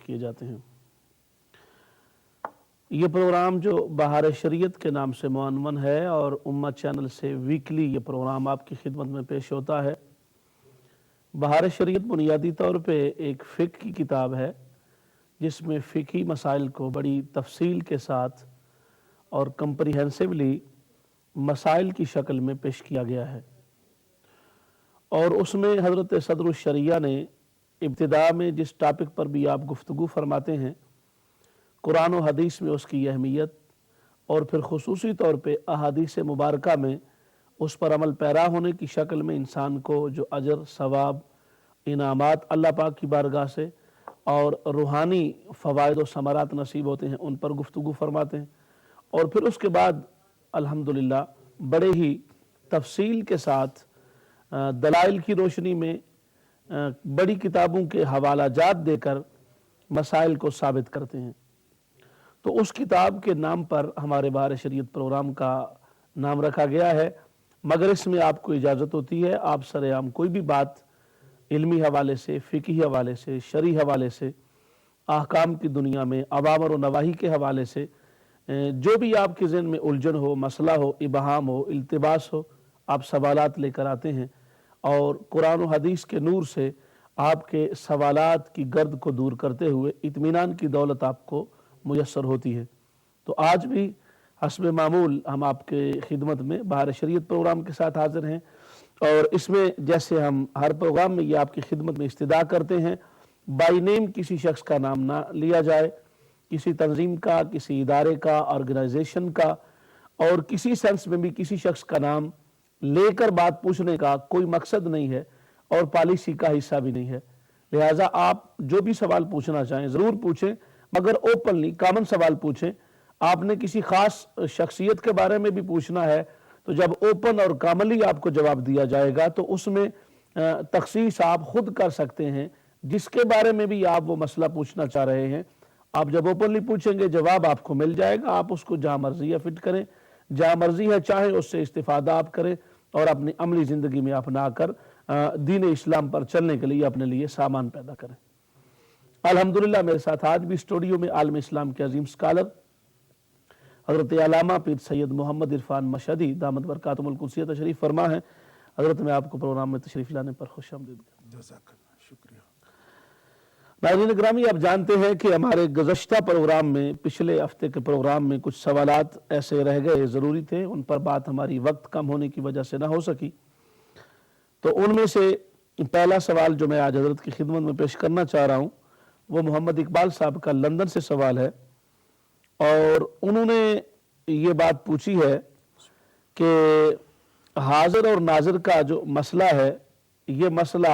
کیے جاتے ہیں۔ یہ پروگرام جو بہار شریعت کے نام سے معنون ہے اور امت چینل سے ویکلی یہ پروگرام آپ کی خدمت میں پیش ہوتا ہے۔ بہار شریعت بنیادی طور پہ ایک فقہ کی کتاب ہے جس میں فقہی مسائل کو بڑی تفصیل کے ساتھ اور کمپریہنسولی مسائل کی شکل میں پیش کیا گیا ہے، اور اس میں حضرت صدر الشریعہ نے ابتدا میں جس ٹاپک پر بھی آپ گفتگو فرماتے ہیں، قرآن و حدیث میں اس کی اہمیت، اور پھر خصوصی طور پہ احادیث مبارکہ میں اس پر عمل پیرا ہونے کی شکل میں انسان کو جو اجر، ثواب، انعامات اللہ پاک کی بارگاہ سے اور روحانی فوائد و ثمرات نصیب ہوتے ہیں، ان پر گفتگو فرماتے ہیں۔ اور پھر اس کے بعد الحمدللہ بڑے ہی تفصیل کے ساتھ دلائل کی روشنی میں بڑی کتابوں کے حوالہ جات دے کر مسائل کو ثابت کرتے ہیں۔ تو اس کتاب کے نام پر ہمارے بہار شریعت پروگرام کا نام رکھا گیا ہے، مگر اس میں آپ کو اجازت ہوتی ہے آپ سر عام کوئی بھی بات علمی حوالے سے، فقہی حوالے سے، شرعی حوالے سے، احکام کی دنیا میں اوامر و نواہی کے حوالے سے جو بھی آپ کے ذہن میں الجھن ہو، مسئلہ ہو، ابہام ہو، التباس ہو، آپ سوالات لے کر آتے ہیں، اور قرآن و حدیث کے نور سے آپ کے سوالات کی گرد کو دور کرتے ہوئے اطمینان کی دولت آپ کو میسر ہوتی ہے۔ تو آج بھی حسب معمول ہم آپ کے خدمت میں بہار شریعت پروگرام کے ساتھ حاضر ہیں، اور اس میں جیسے ہم ہر پروگرام میں یہ آپ کی خدمت میں استدعا کرتے ہیں، بائی نیم کسی شخص کا نام نہ لیا جائے، کسی تنظیم کا، کسی ادارے کا، آرگنائزیشن کا، اور کسی سینس میں بھی کسی شخص کا نام لے کر بات پوچھنے کا کوئی مقصد نہیں ہے اور پالیسی کا حصہ بھی نہیں ہے۔ لہٰذا آپ جو بھی سوال پوچھنا چاہیں ضرور پوچھیں، مگر اوپنلی کامن سوال پوچھیں۔ آپ نے کسی خاص شخصیت کے بارے میں بھی پوچھنا ہے تو جب اوپن اور کامنلی آپ کو جواب دیا جائے گا تو اس میں تخصیص آپ خود کر سکتے ہیں، جس کے بارے میں بھی آپ وہ مسئلہ پوچھنا چاہ رہے ہیں۔ آپ جب اوپنلی پوچھیں گے جواب آپ کو مل جائے گا، آپ اس کو جہاں مرضی ہے فٹ کریں، جہاں مرضی ہے چاہیں اس سے استفادہ آپ کریں، اور اپنی عملی زندگی میں اپنا کر دین اسلام پر چلنے کے لیے اپنے لیے سامان پیدا کریں۔ الحمدللہ میرے ساتھ آج بھی اسٹوڈیو میں عالم اسلام کے عظیم اسکالر حضرت علامہ پیر سید محمد عرفان مشہدی دامت برکاتہم القدسیہ تشریف فرما ہیں۔ حضرت میں آپ کو پروگرام میں تشریف لانے پر خوش آمدید کرتا ہوں۔ جزاک اللہ، شکریہ۔ ناظرین گرامی، آپ جانتے ہیں کہ ہمارے گزشتہ پروگرام میں، پچھلے ہفتے کے پروگرام میں کچھ سوالات ایسے رہ گئے ضروری تھے، ان پر بات ہماری وقت کم ہونے کی وجہ سے نہ ہو سکی۔ تو ان میں سے پہلا سوال جو میں آج حضرت کی خدمت میں پیش کرنا چاہ رہا ہوں وہ محمد اقبال صاحب کا لندن سے سوال ہے، اور انہوں نے یہ بات پوچھی ہے کہ حاضر اور ناظر کا جو مسئلہ ہے یہ مسئلہ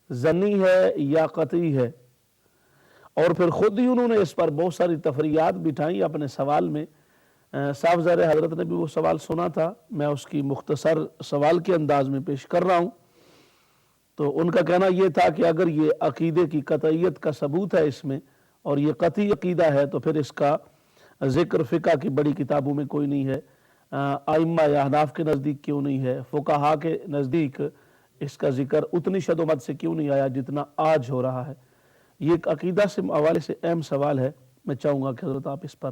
ظنی ہے یا قطعی ہے، اور پھر خود ہی انہوں نے اس پر بہت ساری تفریعات بٹھائیں اپنے سوال میں۔ صاحب ظاہر حضرت نے بھی وہ سوال سنا تھا، میں اس کی مختصر سوال کے انداز میں پیش کر رہا ہوں۔ تو ان کا کہنا یہ تھا کہ اگر یہ عقیدے کی قطعیت کا ثبوت ہے اس میں، اور یہ قطعی عقیدہ ہے، تو پھر اس کا ذکر فقہ کی بڑی کتابوں میں کوئی نہیں ہے، ائمہ یا احناف کے نزدیک کیوں نہیں ہے، فقہا کے نزدیک اس کا ذکر اتنی شد و مد سے کیوں نہیں آیا جتنا آج ہو رہا ہے۔ یہ ایک عقیدہ سے حوالے سے اہم سوال ہے، میں چاہوں گا کہ حضرت آپ اس پر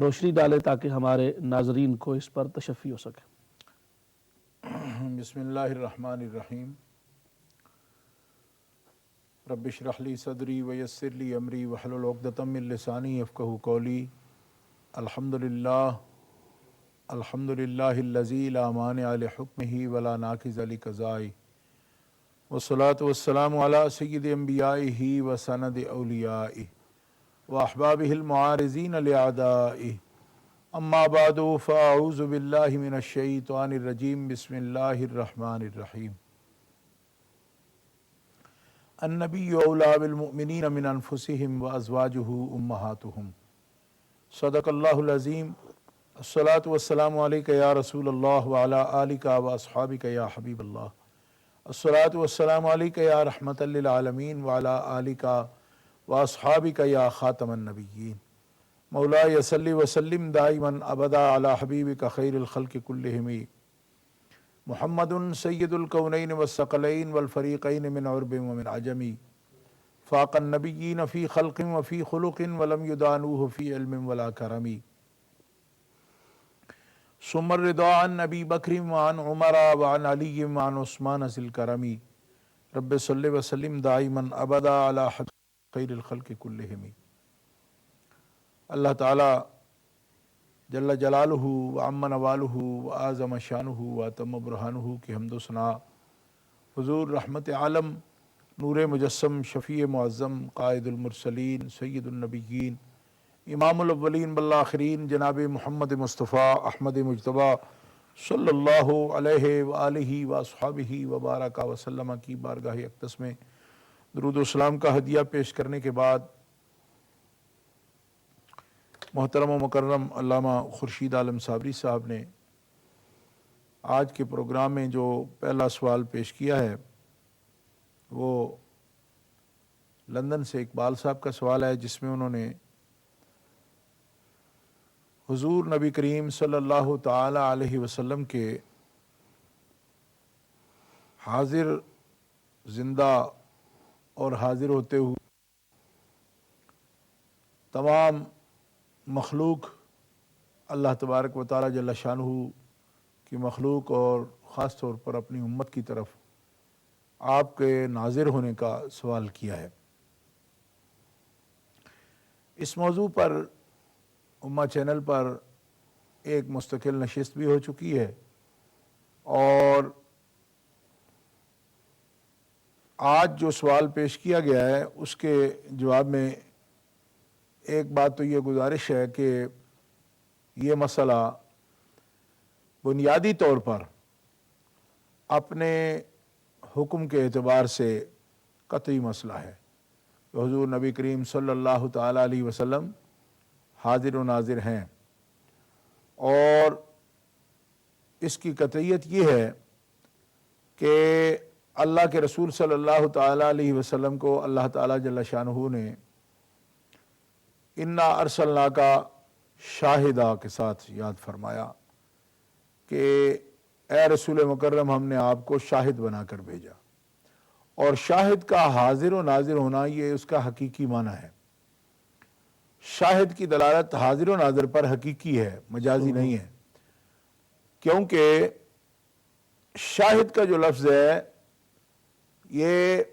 روشنی ڈالیں تاکہ ہمارے ناظرین کو اس پر تشفی ہو سکے۔ بسم اللہ الرحمن الرحیم۔ رب اشرح لی صدری ویسر لی امری واحلل عقدۃ من لسانی یفقہوا قولی۔ الحمد للہ الذی لا مانع لحکمہ ولا ناقض لقضائہ، والصلاۃ والسلام علی سید انبیائہ وسند اولیائہ واحبابہ المعارضین لاعدائہ، اما بعد فاعوذ باللہ من الشیطان الرجیم، بسم اللہ الرحمن الرحیم۔ النبی اولی بالمؤمنین من انفسہم وازواجہ امہاتہم، صدق اللہ العظیم۔ الصلاۃ والسلام علیک یا رسول اللہ وعلی آلک واصحابک یا حبیب اللہ، الصلاۃ والسلام علیک یا رحمۃ للعالمین وعلی آلک واصحابک یا خاتم النبیین، مولاي صل وسلم دائما ابدا علی حبیبک خیر الخلق کلہم، محمد سید الکونین والثقلین والفریقین من عرب ومن عجم، فاق النبیین فی خلق وفی خلق ولم یدانوہ فی علم ولا کرمی ثم الرضا عن ابی بکر وعن عمر وعن علی وعن عثمان ذی الکرم رب صلی وسلم دائما ابدا علی خیر الخلق کلہم۔ اللہ تعالی جل جلالہ وعم نوالہ وعظم شانہ واتم برہانہ کی حمد و ثنا حضور رحمت عالم نور مجسم شفیع معظم قائد المرسلین سید النبیین امام الاولین والآخرین جناب محمد مصطفیٰ احمد مجتبیٰ صلی اللہ علیہ وآلہ واصحابہ وبارک وسلم کی بارگاہ اقدس میں درود و سلام کا ہدیہ پیش کرنے کے بعد محترم و مکرم علامہ خورشید عالم صابری صاحب نے آج کے پروگرام میں جو پہلا سوال پیش کیا ہے وہ لندن سے اقبال صاحب کا سوال ہے، جس میں انہوں نے حضور نبی کریم صلی اللہ تعالی علیہ وسلم کے حاضر زندہ اور حاضر ہوتے ہوئے تمام مخلوق اللہ تبارک و تعالی جل شانہ کی مخلوق اور خاص طور پر اپنی امت کی طرف آپ کے ناظر ہونے کا سوال کیا ہے۔ اس موضوع پر امہ چینل پر ایک مستقل نشست بھی ہو چکی ہے، اور آج جو سوال پیش کیا گیا ہے اس کے جواب میں ایک بات تو یہ گزارش ہے کہ یہ مسئلہ بنیادی طور پر اپنے حکم کے اعتبار سے قطعی مسئلہ ہے کہ حضور نبی کریم صلی اللہ تعالی علیہ وسلم حاضر و ناظر ہیں، اور اس کی قطعیت یہ ہے کہ اللہ کے رسول صلی اللہ تعالی علیہ وسلم کو اللہ تعالی جل شانہ نے انا ارسلناک شاہدہ کے ساتھ یاد فرمایا کہ اے رسول مکرم ہم نے آپ کو شاہد بنا کر بھیجا، اور شاہد کا حاضر و ناظر ہونا یہ اس کا حقیقی معنی ہے۔ شاہد کی دلالت حاضر و ناظر پر حقیقی ہے، مجازی نہیں ہے، کیونکہ شاہد کا جو لفظ ہے یہ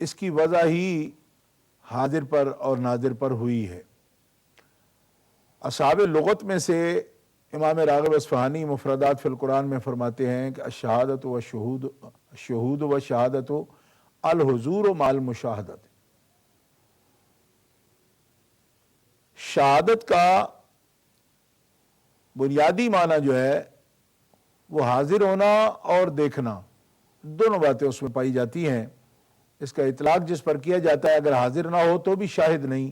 اس کی وضع ہی حاضر پر اور ناظر پر ہوئی ہے۔ اصحاب لغت میں سے امام راغب اصفہانی مفردات فی القرآن میں فرماتے ہیں کہ الشہادت و شہود و شہادت الحضور و مال مشاہدت۔ شہادت کا بنیادی معنی جو ہے وہ حاضر ہونا اور دیکھنا، دونوں باتیں اس میں پائی جاتی ہیں۔ اس کا اطلاق جس پر کیا جاتا ہے اگر حاضر نہ ہو تو بھی شاہد نہیں،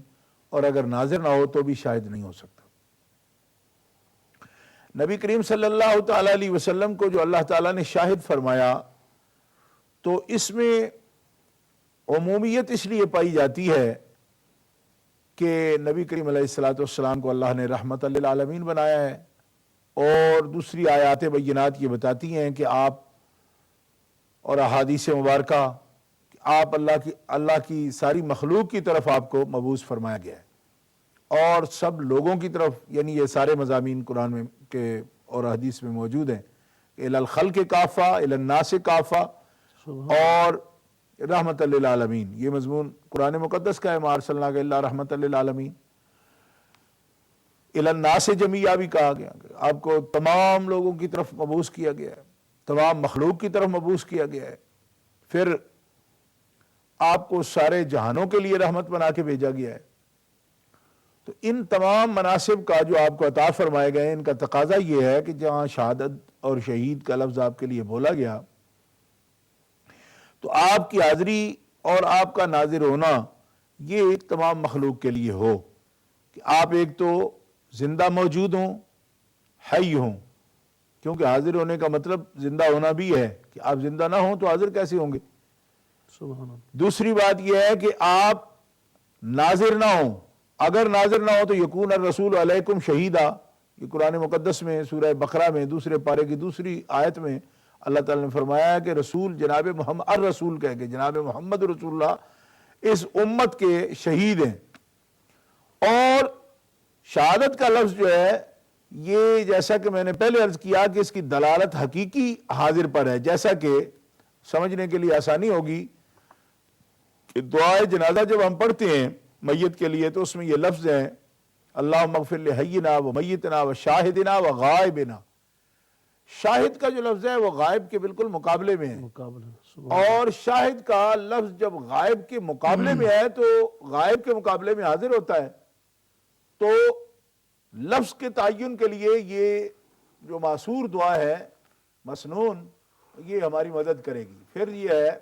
اور اگر ناظر نہ ہو تو بھی شاہد نہیں ہو سکتا۔ نبی کریم صلی اللہ تعالی علیہ وسلم کو جو اللہ تعالیٰ نے شاہد فرمایا تو اس میں عمومیت اس لیے پائی جاتی ہے کہ نبی کریم علیہ السلام کو اللہ نے رحمت للعالمین بنایا ہے، اور دوسری آیات بینات یہ بتاتی ہیں کہ آپ اور احادیث مبارکہ آپ اللہ کی ساری مخلوق کی طرف آپ کو مبعوث فرمایا گیا ہے، اور سب لوگوں کی طرف، یعنی یہ سارے مضامین قرآن میں کے اور حدیث میں موجود ہیں، الی الخلق کافہ الی الناس کافہ اور رحمت للعالمین، یہ مضمون قرآن مقدس کا ہے، ما ارسلناک الا رحمت للعالمین۔ الی الناس جمیعہ بھی کہا گیا، آپ کو تمام لوگوں کی طرف مبعوث کیا گیا ہے، تمام مخلوق کی طرف مبعوث کیا گیا ہے، پھر آپ کو سارے جہانوں کے لیے رحمت بنا کے بھیجا گیا ہے۔ تو ان تمام مناصب کا جو آپ کو عطا فرمائے گئے، ان کا تقاضا یہ ہے کہ جہاں شہادت اور شہید کا لفظ آپ کے لیے بولا گیا تو آپ کی حاضری اور آپ کا ناظر ہونا یہ ایک تمام مخلوق کے لیے ہو، کہ آپ ایک تو زندہ موجود ہوں، حی ہوں، کیونکہ حاضر ہونے کا مطلب زندہ ہونا بھی ہے، کہ آپ زندہ نہ ہوں تو حاضر کیسے ہوں گے۔ سبحان اللہ۔ دوسری بات یہ ہے کہ آپ ناظر نہ ہوں، اگر ناظر نہ ہو تو یکون الرسول علیکم شہیدہ، یہ قرآن مقدس میں سورہ بقرہ میں دوسرے پارے کی دوسری آیت میں اللہ تعالیٰ نے فرمایا ہے کہ رسول جناب محمد الرسول کہہ کے جناب محمد رسول اللہ اس امت کے شہید ہیں۔ اور شہادت کا لفظ جو ہے یہ جیسا کہ میں نے پہلے عرض کیا کہ اس کی دلالت حقیقی حاضر پر ہے، جیسا کہ سمجھنے کے لیے آسانی ہوگی کہ دعائے جنازہ جب ہم پڑھتے ہیں میت کے لیے تو اس میں یہ لفظ ہیں اللہم اغفر لحینا و میتنا و شاہدنا و غائبنا۔ شاہد کا جو لفظ ہے وہ غائب کے بالکل مقابلے میں ہے، مقابلہ اور شاہد کا لفظ جب غائب کے مقابلے میں ہے تو غائب کے مقابلے میں حاضر ہوتا ہے، تو لفظ کے تعین کے لیے یہ جو معصور دعا ہے مسنون یہ ہماری مدد کرے گی۔ پھر یہ ہے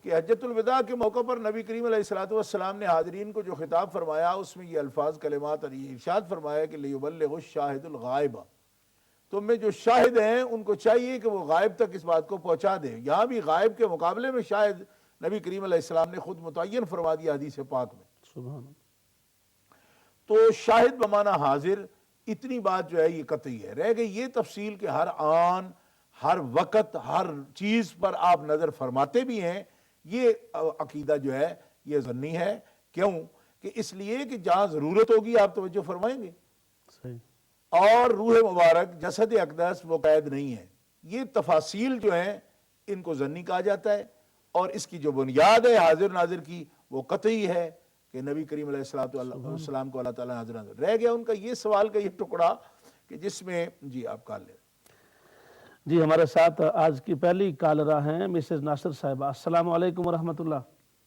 کہ حجۃ الوداع کے موقع پر نبی کریم علیہ الصلوۃ والسلام نے حاضرین کو جو خطاب فرمایا اس میں یہ الفاظ کلمات اور یہ ارشاد فرمایا کہ لیبلغ الشاہد الغائب، تم میں جو شاہد ہیں ان کو چاہیے کہ وہ غائب تک اس بات کو پہنچا دیں۔ یہاں بھی غائب کے مقابلے میں شاہد نبی کریم علیہ السلام نے خود متعین فرما دیا حدیث پاک میں۔ سبحان اللہ۔ تو شاہد بمعنی حاضر، اتنی بات جو ہے یہ قطعی ہے۔ رہ گئی یہ تفصیل کہ ہر آن ہر وقت ہر چیز پر آپ نظر فرماتے بھی ہیں، یہ عقیدہ جو ہے یہ ظنی ہے۔ کیوں کہ اس لیے کہ جہاں ضرورت ہوگی آپ توجہ فرمائیں گے، صحیح۔ اور روح مبارک جسد اقدس وہ قید نہیں ہے۔ یہ تفاصیل جو ہیں ان کو ظنی کہا جاتا ہے، اور اس کی جو بنیاد ہے حاضر ناظر کی وہ قطعی ہے کہ نبی کریم علیہ السلام کو اللہ تعالیٰ حاضر ناظر۔ رہ گیا ان کا یہ سوال کا یہ ٹکڑا کہ جس میں جی آپ کال لیں۔ جی ہمارے ساتھ آج کی پہلی کالرہ ہیں مسز ناصر صاحبہ۔ السلام علیکم ورحمۃ اللہ۔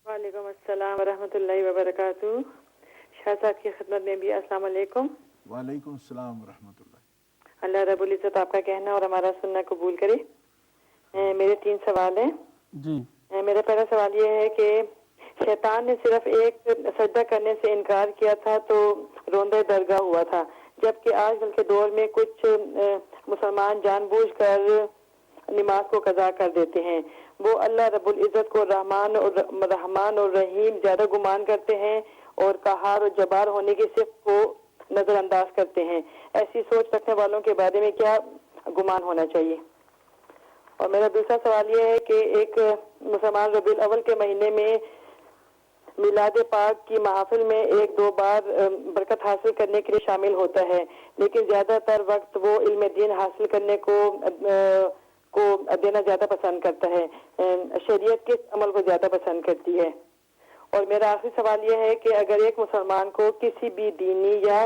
وعلیکم السلام ورحمۃ اللہ وبرکاتہ۔ شاہ صاحب کی خدمت میں بھی السلام علیکم۔ وعلیکم السلام ورحمۃ اللہ۔ اللہ رب العزت آپ کا کہنا اور ہمارا سننا قبول کرے۔ میرے 3 سوال ہیں۔ جی میرا پہلا سوال یہ ہے کہ شیطان نے صرف ایک سجدہ کرنے سے انکار کیا تھا تو روندہ درگاہ ہوا تھا، جبکہ آج کل کے دور میں کچھ مسلمان جان بوجھ کر نماز کو قضا کر دیتے ہیں۔ وہ اللہ رب العزت کو رحمان اور رحیم زیادہ گمان کرتے ہیں اور قہار اور جبار ہونے کی صفت کو نظر انداز کرتے ہیں۔ ایسی سوچ رکھنے والوں کے بارے میں کیا گمان ہونا چاہیے؟ اور میرا دوسرا سوال یہ ہے کہ ایک مسلمان ربیع الاول کے مہینے میں میلاد پاک کی محافل میں 1-2 بار برکت حاصل کرنے کے لیے شامل ہوتا ہے، لیکن زیادہ تر وقت وہ علم دین حاصل کرنے کو دینا زیادہ پسند کرتا ہے۔ شریعت کس عمل کو زیادہ پسند کرتی ہے؟ اور میرا آخری سوال یہ ہے کہ اگر ایک مسلمان کو کسی بھی دینی یا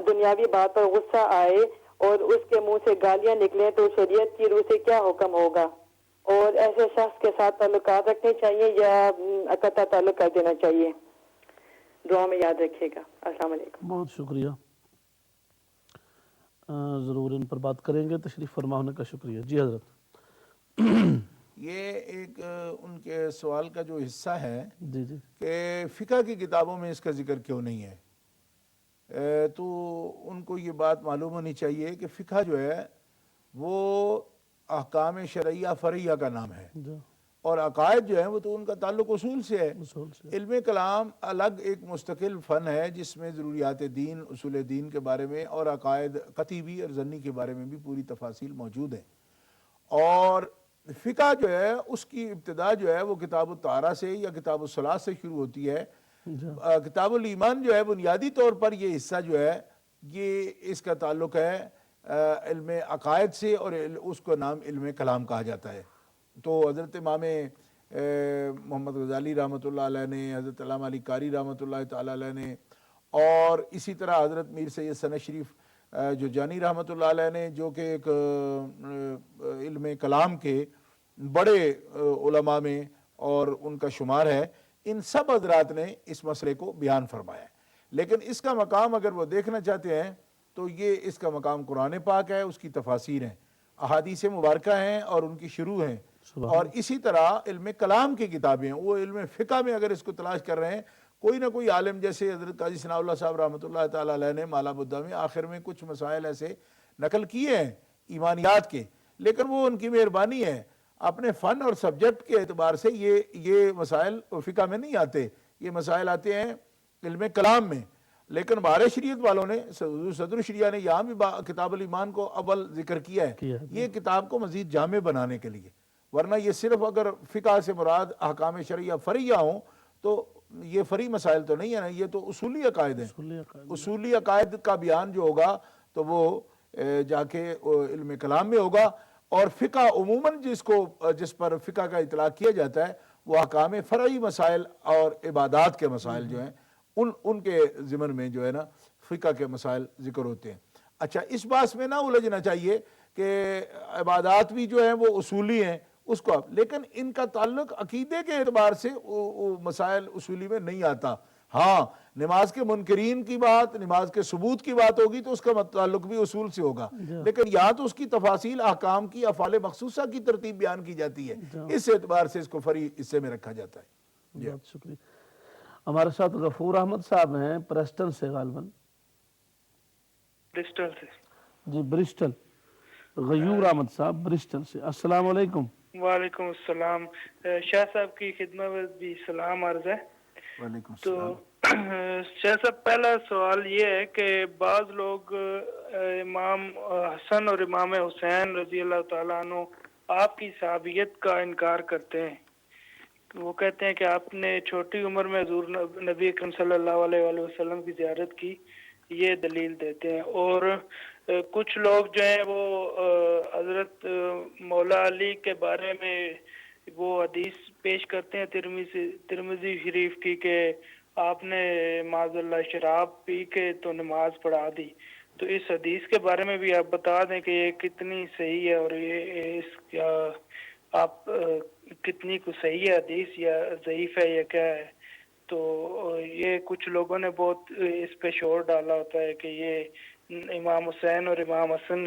دنیاوی بات پر غصہ آئے اور اس کے منہ سے گالیاں نکلیں تو شریعت کی روح سے کیا حکم ہوگا؟ اور ایسے شخص کے ساتھ تعلقات رکھنے چاہیے یا قطع تعلق کر دینا چاہیے؟ دعا میں یاد رکھیے گا۔ السلام علیکم۔ بہت شکریہ، ضرور ان پر بات کریں گے۔ تشریف فرما ہونے کا شکریہ۔ جی حضرت۔ یہ ایک ان کے سوال کا جو حصہ ہے جی جی کہ فقہ کی کتابوں میں اس کا ذکر کیوں نہیں ہے، تو ان کو یہ بات معلوم ہونی چاہیے کہ فقہ جو ہے وہ احکام شرعیہ فرعیہ کا نام ہے، جی اور عقائد جو ہیں وہ تو ان کا تعلق اصول سے ہے۔ اصول سے۔ علم کلام الگ ایک مستقل فن ہے جس میں ضروریات دین، اصول دین کے بارے میں اور عقائد قطعی بھی اور ظنی کے بارے میں بھی پوری تفاصیل موجود ہیں۔ اور فقہ جو ہے اس کی ابتدا جو ہے وہ کتاب الطہارہ سے یا کتاب الصلاۃ سے شروع ہوتی ہے۔ جی کتاب الایمان جو ہے بنیادی طور پر یہ حصہ جو ہے یہ اس کا تعلق ہے علم عقائد سے، اور اس کو نام علم کلام کہا جاتا ہے۔ تو حضرت امام محمد غزالی رحمۃ اللہ علیہ نے، حضرت علامہ علی قاری رحمۃ اللہ تعالیٰ علیہ نے، اور اسی طرح حضرت میر سید ثنا شریف جو جانی رحمۃ اللہ علیہ نے، جو کہ ایک علم کلام کے بڑے علماء میں اور ان کا شمار ہے، ان سب حضرات نے اس مسئلے کو بیان فرمایا ہے۔ لیکن اس کا مقام اگر وہ دیکھنا چاہتے ہیں تو یہ اس کا مقام قرآن پاک ہے، اس کی تفاسیر ہیں، احادیث مبارکہ ہیں اور ان کی شروع ہیں، اور اسی طرح علم کلام کی کتابیں ہیں۔ وہ علم فقہ میں اگر اس کو تلاش کر رہے ہیں، کوئی نہ کوئی عالم جیسے حضرت قاضی ثناء اللہ صاحب رحمۃ اللہ تعالیٰ علیہ نے مالا بدہ میں آخر میں کچھ مسائل ایسے نقل کیے ہیں ایمانیات کے، لیکن وہ ان کی مہربانی ہے، اپنے فن اور سبجیکٹ کے اعتبار سے یہ مسائل فقہ میں نہیں آتے، یہ مسائل آتے ہیں علم کلام میں۔ لیکن بہار شریعت والوں نے، صدر الشریعہ نے یہاں بھی کتاب الایمان کو اول ذکر کیا ہے، یہ کتاب کو مزید جامع بنانے کے لیے، ورنہ یہ صرف اگر فقہ سے مراد احکام شرعیہ فرعیہ ہوں تو یہ فرعی مسائل تو نہیں ہے نا، یہ تو اصولی عقائد ہیں. اصولی عقائد. اصولی عقائد کا بیان جو ہوگا تو وہ جا کے علم کلام میں ہوگا. اور فقہ عموماً جس پر فقہ کا اطلاق کیا جاتا ہے وہ احکام فرعی مسائل اور عبادات کے مسائل جو ہیں ان کے ضمن میں جو ہے نا فقہ کے مسائل ذکر ہوتے ہیں. اچھا، اس بات میں نہ الجھنا چاہیے کہ عبادات بھی جو ہیں وہ اصولی ہیں اس کو لیکن ان کا تعلق عقیدے کے اعتبار سے مسائل اصولی میں نہیں آتا. ہاں، نماز کے منکرین کی بات، نماز کے ثبوت کی بات ہوگی تو اس کا تعلق بھی اصول سے ہوگا، لیکن یہاں تو اس کی تفاصیل احکام کی افعال مخصوصہ کی ترتیب بیان کی جاتی ہے، اس اعتبار سے اس کو فرعی حصے میں رکھا جاتا ہے. بہت شکریہ. ہمارے ساتھ غفور احمد صاحب ہیں پریسٹن سے، غالباً برسٹل سے. جی برسٹل. غیور احمد صاحب برسٹل سے. السلام علیکم. وعلیکم السلام. شاہ صاحب کی خدمت میں بھی سلام عرض ہے. وعلیکم تو السلام. شاہ صاحب، پہلا سوال یہ ہے کہ بعض لوگ امام حسن اور امام حسین رضی اللہ تعالیٰ عنہ آپ کی صحابیت کا انکار کرتے ہیں. وہ کہتے ہیں کہ آپ نے چھوٹی عمر میں حضور نبی اکرم صلی اللہ علیہ وآلہ وسلم کی زیارت کی، یہ دلیل دیتے ہیں. اور کچھ لوگ جو ہیں وہ حضرت مولا علی کے بارے میں وہ حدیث پیش کرتے ہیں ترمذی شریف کی کہ آپ نے معاذ اللہ شراب پی کے تو نماز پڑھا دی. تو اس حدیث کے بارے میں بھی آپ بتا دیں کہ یہ کتنی صحیح ہے، اور یہ آپ کتنی کو صحیح ہے حدیث یا ضعیف ہے یا کیا ہے. تو یہ کچھ لوگوں نے بہت اس پہ شور ڈالا ہوتا ہے کہ یہ امام حسین اور امام حسن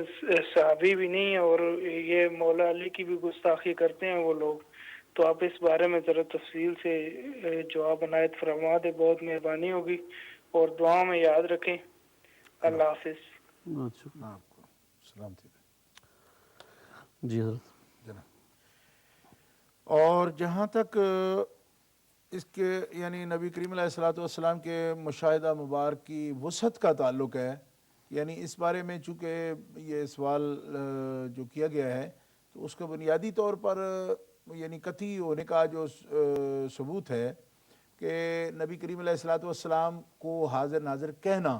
صحابی بھی نہیں ہے اور یہ مولا علی کی بھی گستاخی کرتے ہیں وہ لوگ. تو آپ اس بارے میں ذرا تفصیل سے جواب عنایت فرما دیں، بہت مہربانی ہوگی، اور دعا میں یاد رکھیں. اللہ حافظ. بہت شکریہ. آپ کو سلامتی. جی حضرت. اور جہاں تک اس کے یعنی نبی کریم علیہ الصلوۃ والسلام کے مشاہدہ مبارک کی وسعت کا تعلق ہے، یعنی اس بارے میں چونکہ یہ سوال جو کیا گیا ہے تو اس کا بنیادی طور پر یعنی قطعی ہونے کا جو ثبوت ہے کہ نبی کریم علیہ الصلوۃ والسلام کو حاضر ناظر کہنا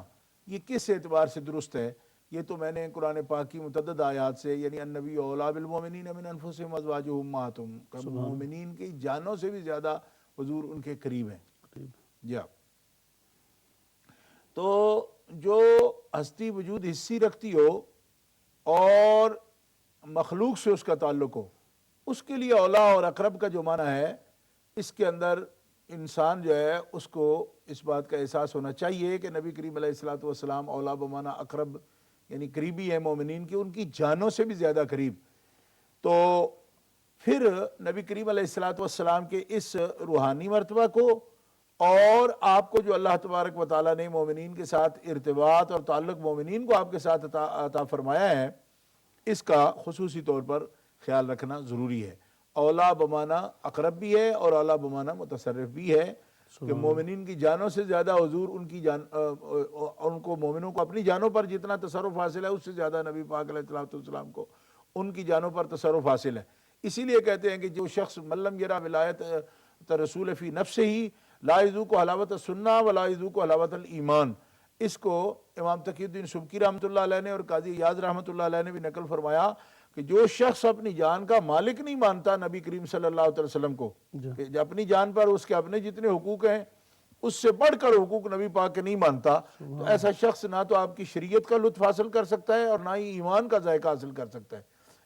یہ کس اعتبار سے درست ہے، یہ تو میں نے قرآن پاک کی متعدد آیات سے یعنی النبی اولیٰ بالمؤمنین من انفسہم وازواجہ امہاتہم، مومنین کی جانوں سے بھی زیادہ حضور ان کے قریب ہیں. جی تو جو ہستی وجود حصی رکھتی ہو اور مخلوق سے اس کا تعلق ہو، اس کے لیے اولیٰ اور اقرب کا جو معنی ہے اس کے اندر انسان جو ہے اس کو اس بات کا احساس ہونا چاہیے کہ نبی کریم علیہ الصلوۃ والسلام اولیٰ بمعنی اقرب یعنی قریبی ہے مومنین کی، ان کی جانوں سے بھی زیادہ قریب. تو پھر نبی کریم علیہ الصلوۃ والسلام کے اس روحانی مرتبہ کو اور آپ کو جو اللہ تبارک و تعالیٰ نے مومنین کے ساتھ ارتباط اور تعلق مومنین کو آپ کے ساتھ عطا فرمایا ہے، اس کا خصوصی طور پر خیال رکھنا ضروری ہے. اولیٰ بمعنی اقرب بھی ہے اور اولیٰ بمعنی متصرف بھی ہے کہ مومنین کی جانوں سے زیادہ حضور ان کی ان کو مومنوں کو اپنی جانوں پر جتنا تصرف حاصل ہے اس سے زیادہ نبی پاک علیہ السلام کو ان کی جانوں پر تصرف حاصل ہے. اسی لیے کہتے ہیں کہ جو شخص ملم یرا ولایت رسول فی نفسہ ہی لا یذوق حلاوت السنہ ولا یذوق حلاوت الایمان، اس کو امام تقی الدین سبکی رحمۃ اللہ علیہ نے اور قاضی ایاز رحمۃ اللہ علیہ نے بھی نقل فرمایا کہ جو شخص اپنی جان کا مالک نہیں مانتا نبی کریم صلی اللہ علیہ وسلم کو، کہ اپنی جان پر اس کے اپنے جتنے حقوق ہیں اس سے بڑھ کر حقوق نبی پاک کے نہیں مانتا، تو ایسا شخص نہ تو آپ کی شریعت کا لطف حاصل کر سکتا ہے اور نہ ہی ایمان کا ذائقہ حاصل کر سکتا ہے.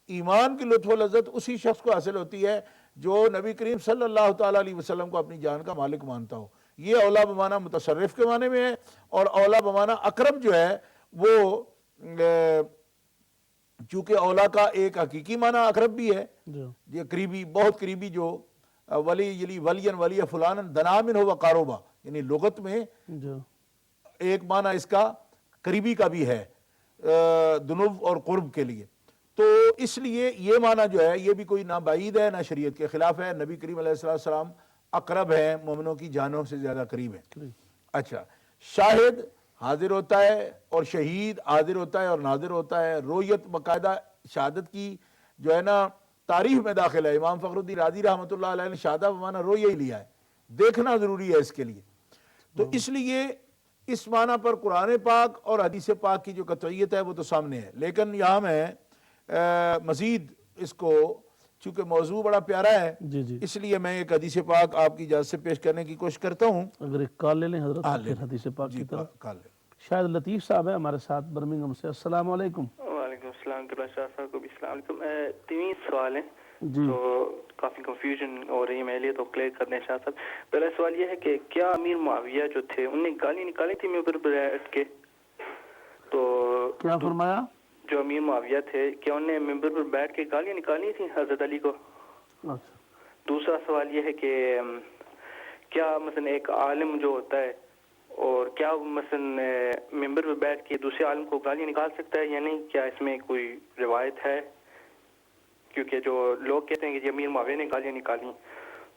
ایمان کی لطف و لذت اسی شخص کو حاصل ہوتی ہے جو نبی کریم صلی اللہ تعالیٰ علیہ وسلم کو اپنی جان کا مالک مانتا ہو. یہ اولیٰ بمعنی متصرف کے معنی میں ہے، اور اولیٰ بمعنی اقرب جو ہے وہ چونکہ اولیٰ کا ایک حقیقی معنی اقرب بھی ہے، یہ قریبی، بہت قریبی، جو ولی یلی ولین ولی فلان دنا من ہو قاروبا، یعنی لغت میں ایک معنی اس کا قریبی کا بھی ہے دنو اور قرب کے لیے. تو اس لیے یہ معنی جو ہے یہ بھی کوئی نہ بعید ہے نہ شریعت کے خلاف ہے. نبی کریم علیہ السلام اقرب ہے، مومنوں کی جانوں سے زیادہ قریب ہے. اچھا، شاہد حاضر ہوتا ہے اور شہید حاضر ہوتا ہے اور ناظر ہوتا ہے. رویت باقاعدہ شہادت کی جو ہے نا تاریخ میں داخل ہے. امام فخر الدین رازی رحمۃ اللہ علیہ نے شہادہ بمعنی رویہ ہی لیا ہے، دیکھنا ضروری ہے اس کے لیے. تو اس لیے اس معنی پر قرآن پاک اور حدیث پاک کی جو قطعیت ہے وہ تو سامنے ہے. لیکن یہاں میں مزید اس کو چونکہ موضوع بڑا پیارا ہے جی جی اس لیے میں ایک حدیث پاک آپ کی اجازت سے پیش کرنے کی کوشش کرتا ہوں. اگر ایک کال لے لیں حضرت ہاں، لے پھر لیں. حدیث پاک جی کی طرف. کال لیں. شاید لطیف صاحب ہے ہمارے ساتھ برمنگھم سے. السلام علیکم. وعلیکم السلام شاہ صاحب کو بھی السلام علیکم. تین سوال ہیں جی تو کافی کنفیوژن ہو رہی ہے میرے لیے، تو کلیئر کرنے شاہ صاحب. پہلا سوال یہ ہے کہ کیا امیر معاویہ جو تھے انہوں نے گالی نکالی تھی ممبر پر بیٹھ کے؟ تو کیا فرمایا؟ جو امیر معاویہ تھے کیا انہوں نے ممبر پر بیٹھ کے گالیاں نکالی تھیں حضرت علی کو؟ اچھا دوسرا سوال یہ ہے کہ کیا مثلا ایک عالم جو ہوتا ہے اور کیا مثلا ممبر پہ بیٹھ کے دوسرے عالم کو گالیاں نکال سکتا ہے یا نہیں؟ کیا اس میں کوئی روایت ہے؟ کیونکہ جو لوگ کہتے ہیں کہ جی امیر معاویہ نے گالیاں نکالی،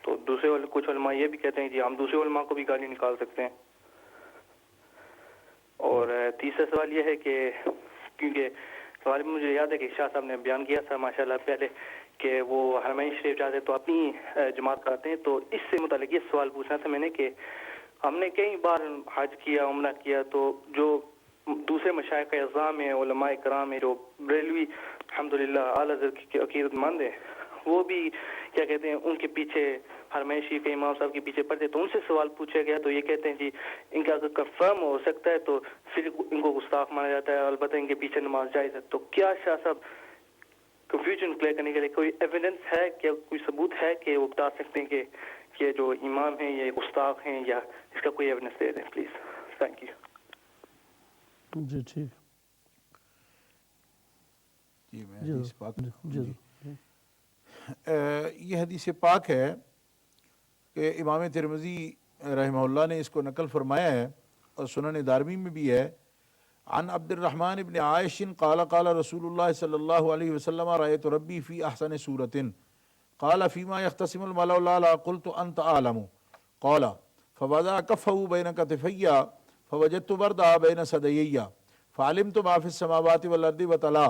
تو دوسرے کچھ علماء یہ بھی کہتے ہیں جی ہم دوسرے علماء کو بھی گالیاں نکال سکتے ہیں. اور تیسرا سوال یہ ہے کہ کیونکہ سوال مجھے یاد ہے کہ شاہ صاحب نے بیان کیا تھا ماشاءاللہ پہلے کہ وہ حرمین شریف جاتے تو اپنی جماعت کرتے ہیں، تو اس سے متعلق یہ سوال پوچھنا تھا میں نے کہ ہم نے کئی بار حج کیا، عمرہ کیا، تو جو دوسرے مشائخ اعظام ہیں، علماء کرام ہیں، جو بریلوی الحمدللہ اعلیٰ حضرت کی عقیدت مند ہیں، وہ بھی کیا کہتے ہیں ان کے پیچھے حرمین شریف امام صاحب کے پیچھے پڑھتے. تو ان سے سوال پوچھا گیا تو یہ کہتے ہیں جی ان کا اگر کنفرم ہو سکتا ہے تو پھر ان کو گستاخ مانا جاتا ہے، البتہ ان کے پیچھے نماز جائز ہے. تو کیا شاہ صاحب کنفیوژن کلیئر کرنے کے لیے کوئی ایویڈنس ہے، کیا کوئی ثبوت ہے کہ وہ بتا سکتے ہیں کہ یہ جو امام ہیں یہ گستاخ ہیں، یا اس کا کوئی ایویڈنس دے دیں پلیز؟ Thank you. جی ٹھیک. جی میں حدیث پاک جی یہ حدیث پاک ہے کہ امام ترمذی رحمہ اللہ نے اس کو نقل فرمایا ہے اور سنن دارمی میں بھی ہے. عن عبد الرحمن ابن عائش قال قال رسول اللہ صلی اللہ علیہ وسلم رأيت ربی فی احسن صورة قال فيما يختصم الملأ الاعلى قلت انت اعلم قال فوضع كفه بين كتفي فوجدت بردها بين ثديي فعلمت ما في السماوات والارض وتلا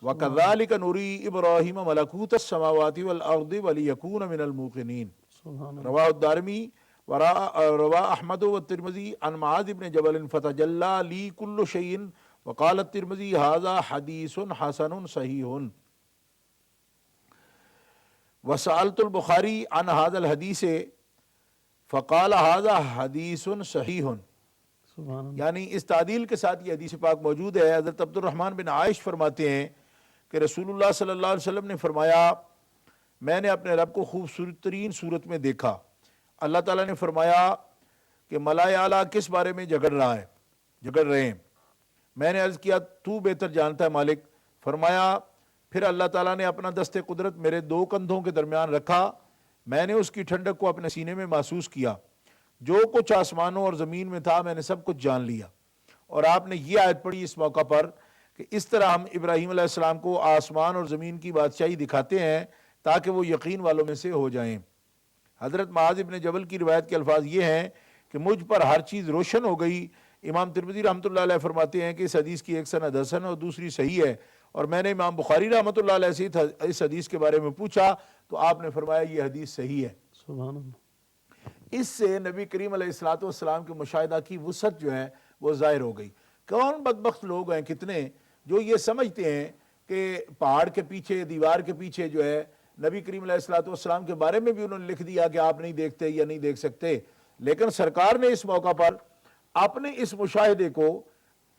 وكذلك نري ابراهيم ملكوت السماوات والارض وليكون من الموقنين. رواه الدارمي ورواه احمد والترمذي عن معاذ بن جبل فتجلى لي كل شيء وقال الترمذي هذا حديث حسن صحيح. وسألت البخاري عن هذا الحديث فقال هذا حديث صحيح. یعنی اس تعدیل کے ساتھ یہ حدیث پاک موجود ہے. حضرت عبد الرحمن بن عائش فرماتے ہیں کہ رسول اللہ صلی اللہ علیہ وسلم نے فرمایا میں نے اپنے رب کو خوبصورت ترین صورت میں دیکھا. اللہ تعالیٰ نے فرمایا کہ ملائے اعلیٰ کس بارے میں جھگڑ رہے ہیں. میں نے عرض کیا تو بہتر جانتا ہے مالک. فرمایا پھر اللہ تعالیٰ نے اپنا دست قدرت میرے دو کندھوں کے درمیان رکھا، میں نے اس کی ٹھنڈک کو اپنے سینے میں محسوس کیا، جو کچھ آسمانوں اور زمین میں تھا میں نے سب کچھ جان لیا. اور آپ نے یہ آیت پڑھی اس موقع پر کہ اس طرح ہم ابراہیم علیہ السلام کو آسمان اور زمین کی بادشاہی دکھاتے ہیں تاکہ وہ یقین والوں میں سے ہو جائیں. حضرت معاذ ابن جبل کی روایت کے الفاظ یہ ہیں کہ مجھ پر ہر چیز روشن ہو گئی. امام ترمذی رحمۃ اللہ علیہ فرماتے ہیں کہ اس حدیث کی ایک سند حسن اور دوسری صحیح ہے، اور میں نے امام بخاری رحمۃ اللہ علیہ سے اس حدیث کے بارے میں پوچھا تو آپ نے فرمایا یہ حدیث صحیح ہے. سبحان اللہ. اس سے نبی کریم علیہ الصلوۃ والسلام کے مشاہدہ کی وسعت جو ہے وہ ظاہر ہو گئی. کون بدبخت لوگ ہیں کتنے جو یہ سمجھتے ہیں کہ پہاڑ کے پیچھے دیوار کے پیچھے جو ہے نبی کریم علیہ الصلوۃ والسلام کے بارے میں بھی انہوں نے لکھ دیا کہ آپ نہیں دیکھتے یا نہیں دیکھ سکتے. لیکن سرکار نے اس موقع پر اپنے اس مشاہدے کو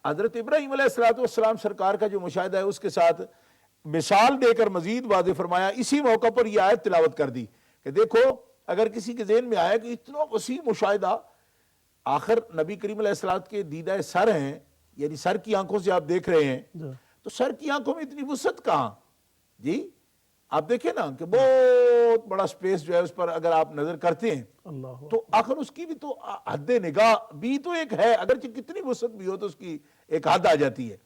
حضرت ابراہیم علیہ الصلوۃ والسلام سرکار کا جو مشاہدہ ہے اس کے ساتھ مثال دے کر مزید واضح فرمایا. اسی موقع پر یہ آیت تلاوت کر دی کہ دیکھو اگر کسی کے ذہن میں آیا کہ اتنا وسیع مشاہدہ، آخر نبی کریم علیہ السلام کے دیدہ سر ہیں، یعنی سر کی آنکھوں سے آپ دیکھ رہے ہیں، تو سر کی آنکھوں میں اتنی وسعت کہاں؟ جی آپ دیکھیں نا کہ بہت بڑا سپیس جو ہے اس پر اگر آپ نظر کرتے ہیں تو آخر اس کی بھی تو حد نگاہ بھی تو ایک ہے، اگرچہ کتنی وسعت بھی ہو تو اس کی ایک حد آ جاتی ہے.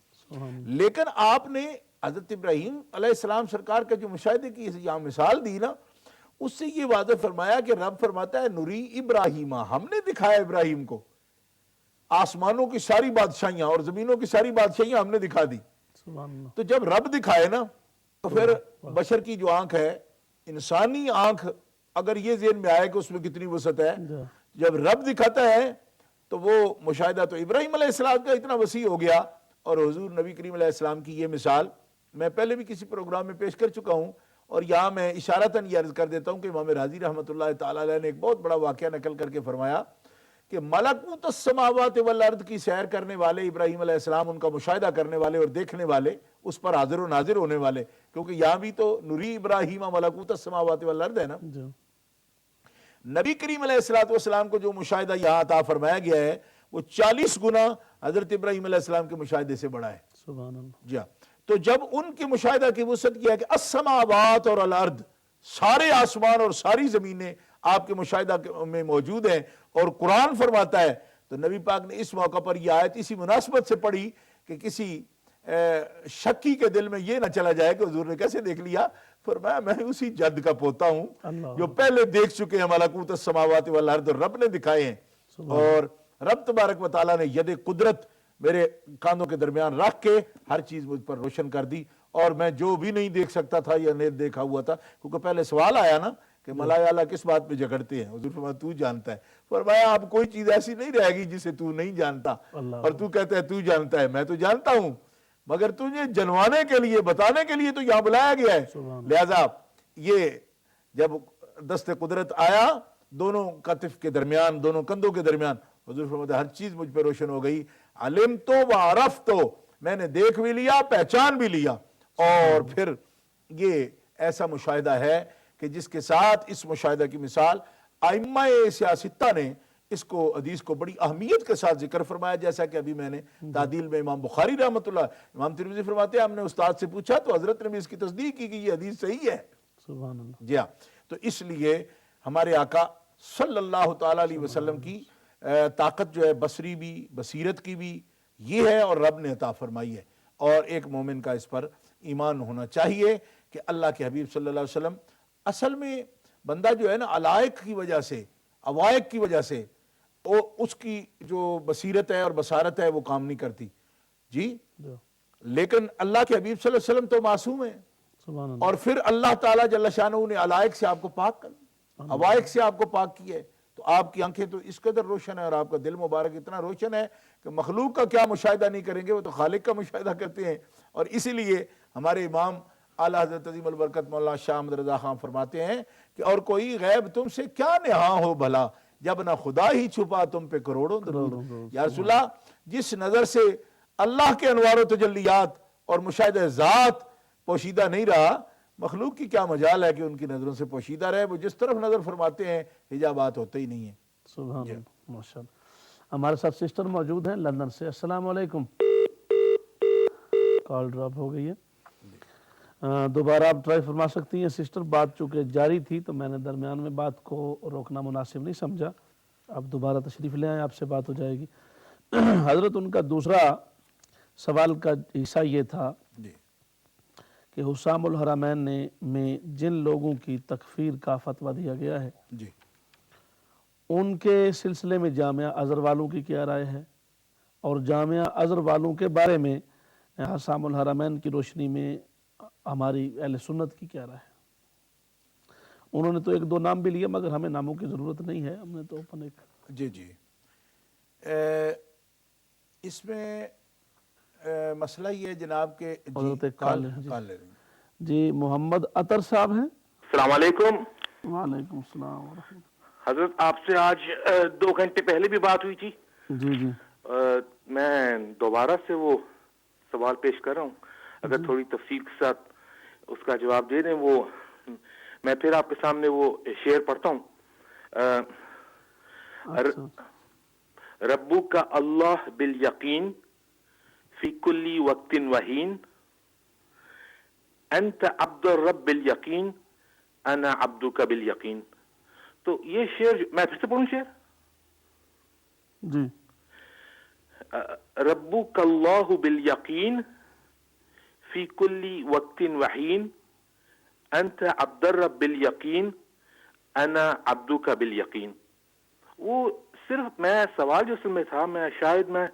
لیکن آپ نے حضرت ابراہیم علیہ السلام سرکار کا جو مشاہدے کی یہاں مثال دی نا، اس سے یہ واضح فرمایا کہ رب فرماتا ہے نوری ابراہیم، ہم نے دکھایا ابراہیم کو آسمانوں کی ساری بادشاہیاں اور زمینوں کی ساری بادشاہیاں ہم نے دکھا دی. تو جب رب دکھائے نا تو پھر بشر کی جو آنکھ ہے، انسانی آنکھ اگر یہ ذہن میں آئے کہ اس میں کتنی وسعت ہے، جب رب دکھاتا ہے تو وہ مشاہدہ تو ابراہیم علیہ السلام کا اتنا وسیع ہو گیا، اور حضور نبی کریم علیہ السلام کی یہ مثال میں پہلے بھی کسی پروگرام میں پیش کر چکا ہوں، اور یہاں میں اشارتاً یہ عرض کر دیتا ہوں کہ امام رازی رحمۃ اللہ تعالیٰ علیہ نے ایک بہت بڑا واقعہ نقل کر کے فرمایا کہ ملکوت السماوات والارض کی سیر کرنے والے ابراہیم علیہ السلام، ان کا مشاہدہ کرنے والے اور دیکھنے والے، اس پر حاضر و ناظر ہونے والے، کیونکہ یہاں بھی تو نری ابراہیم ملکوت السماوات والارض ہے نا، نبی کریم علیہ السلام کو جو مشاہدہ یہاں عطا فرمایا گیا ہے وہ 40 گنا حضرت ابراہیم علیہ السلام کے مشاہدے سے بڑا ہے۔ سبحان اللہ۔ جی ہاں، تو جب ان کے مشاہدہ کی وسعت کیا کہ السماوات اور الارض، سارے آسمان اور ساری زمینیں آپ کے مشاہدہ میں موجود ہیں، اور قرآن فرماتا ہے، تو نبی پاک نے اس موقع پر یہ آیت اسی مناسبت سے پڑھی کہ کسی شکی کے دل میں یہ نہ چلا جائے کہ حضور نے کیسے دیکھ لیا، فرمایا میں اسی جد کا پوتا ہوں جو پہلے دیکھ چکے ہیں ملکوت السماوات والارض، اور رب نے دکھائے ہیں، اور رب تبارک و تعالیٰ نے ید قدرت میرے کاندھوں کے درمیان رکھ کے ہر چیز مجھ پر روشن کر دی، اور میں جو بھی نہیں دیکھ سکتا تھا یا نہیں دیکھا ہوا تھا، کیونکہ پہلے سوال آیا نا کہ ملائے اعلیٰ کس بات پہ جھگڑتے ہیں، حضور فرمایا تو جانتا ہے، فرمایا اب کوئی چیز ایسی نہیں رہے گی جسے تو نہیں جانتا، اور تو کہتا ہے تو جانتا ہے، میں تو جانتا ہوں، مگر تجھے جنوانے کے لیے، بتانے کے لیے تو یہاں بلایا گیا ہے۔ لہذا یہ جب دست قدرت آیا دونوں کتف کے درمیان، دونوں کندھوں کے درمیان، حضور فرماتے ہر چیز مجھ پہ روشن ہو گئی، علم تو وعرف تو، میں نے دیکھ بھی لیا، پہچان بھی لیا، اور پھر یہ ایسا مشاہدہ ہے کہ جس کے ساتھ اس مشاہدہ کی مثال ائمہ سیاستہ نے اس کو حدیث کو بڑی اہمیت کے ساتھ ذکر فرمایا، جیسا کہ ابھی میں نے تعدیل میں امام بخاری رحمۃ اللہ، امام ترمذی فرماتے ہیں ہم نے استاد سے پوچھا تو حضرت نے بھی اس کی تصدیق کی کہ یہ حدیث صحیح ہے۔ سبحان اللہ۔ جی ہاں، تو اس لیے ہمارے آقا صلی اللہ تعالیٰ علیہ وسلم کی طاقت جو ہے بصری بھی، بصیرت کی بھی یہ ہے، اور رب نے عطا فرمائی ہے، اور ایک مومن کا اس پر ایمان ہونا چاہیے کہ اللہ کے حبیب صلی اللہ علیہ وسلم، اصل میں بندہ جو ہے نا علائق کی وجہ سے، عوائق کی وجہ سے اس کی جو بصیرت ہے اور بصارت ہے وہ کام نہیں کرتی جی، لیکن اللہ کے حبیب صلی اللہ علیہ وسلم تو معصوم ہیں، سبحان اللہ۔ اور پھر اللہ تعالیٰ جل شانہ نے علائق سے آپ کو پاک کر، عوائق سے آپ کو پاک کیا ہے، تو آپ کی آنکھیں تو اس قدر روشن ہے، اور آپ کا دل مبارک اتنا روشن ہے کہ مخلوق کا کیا مشاہدہ نہیں کریں گے، وہ تو خالق کا مشاہدہ کرتے ہیں۔ اور اسی لیے ہمارے امام اعلیٰ حضرت عظیم البرکت مولانا شاہ احمد رضا خان فرماتے ہیں کہ اور کوئی غیب تم سے کیا نہاں ہو بھلا، جب نہ خدا ہی چھپا تم پہ کروڑوں درود۔ یا رسول اللہ، جس نظر سے اللہ کے انوار و تجلیات اور مشاہدہ ذات پوشیدہ نہیں رہا، مخلوق کی کیا مجال ہے کہ ان کی نظروں سے پوشیدہ رہے، وہ جس طرف نظر فرماتے ہیں حجابات ہوتے ہی نہیں ہیں۔ سبحان اللہ، ماشاء اللہ۔ ہمارے ساتھ سسٹر موجود ہیں لندن سے، السلام علیکم۔ کال ڈراپ ہو گئی ہے، دوبارہ آپ ٹرائی فرما سکتی ہیں سسٹر، بات چونکہ جاری تھی تو میں نے درمیان میں بات کو روکنا مناسب نہیں سمجھا، آپ دوبارہ تشریف لے آئیں، آپ سے بات ہو جائے گی۔ حضرت ان کا دوسرا سوال کا حصہ یہ تھا کہ حسام الحرمین میں جن لوگوں کی تکفیر کا فتویٰ دیا گیا ہے ان کے سلسلے میں جامعہ ازہر والوں کی کیا رائے ہے، اور جامعہ ازہر والوں کے بارے میں حسام الحرمین کی روشنی میں ہماری اہل سنت کی کیا رائے ہے؟ انہوں نے تو ایک دو نام بھی لیا، مگر ہمیں ناموں کی ضرورت نہیں ہے، ہم نے تو اپن ایک جی اس میں مسئلہ یہ جناب کے جی محمد عطر صاحب ہیں۔ السلام علیکم۔ وعلیکم السلام ورحمۃ۔ حضرت آپ سے آج 2 گھنٹے پہلے بھی بات ہوئی تھی، جی میں دوبارہ سے وہ سوال پیش کر رہا ہوں، اگر تھوڑی تفصیل کے ساتھ اس کا جواب دے دیں۔ وہ میں پھر آپ کے سامنے وہ شعر پڑھتا ہوں۔ ربو کا اللہ بالیقین فی کلی وقت وحین، انت عبد الرب بالیقین انا عبدک بالیقین۔ تو یہ شعر میں پھر سے پڑھوں شعر؟ جی۔ ربک اللہ بالیقین فی کلی وقت وحین، انت عبد الرب بالیقین انا عبدک بالیقین۔ وہ صرف میں سوال جو اصل میں تھا، میں شاید میں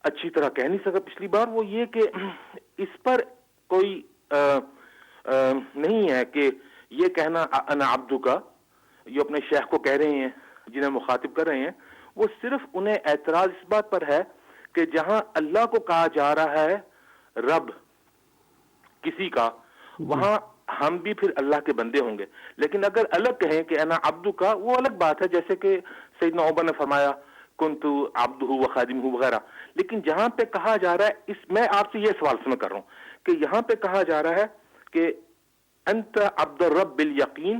اچھی طرح کہہ نہیں سکا پچھلی بار، وہ یہ کہ اس پر کوئی نہیں ہے کہ یہ کہنا انا عبدو کا، یہ اپنے شیخ کو کہہ رہے ہیں جنہیں مخاطب کر رہے ہیں، وہ صرف انہیں اعتراض اس بات پر ہے کہ جہاں اللہ کو کہا جا رہا ہے رب کسی کا، وہاں ہم بھی پھر اللہ کے بندے ہوں گے. لیکن اگر الگ کہیں کہ انا عبدو کا، وہ الگ بات ہے، جیسے کہ سیدنا عمر نے فرمایا کنتو عبدہ و خادمہ وغیرہ. لیکن جہاں پہ کہا جا رہا ہے، میں آپ سے یہ سوال کر رہا ہوں کہ یہاں پہ کہا جا رہا ہے کہ انت عبد الرب بالیقین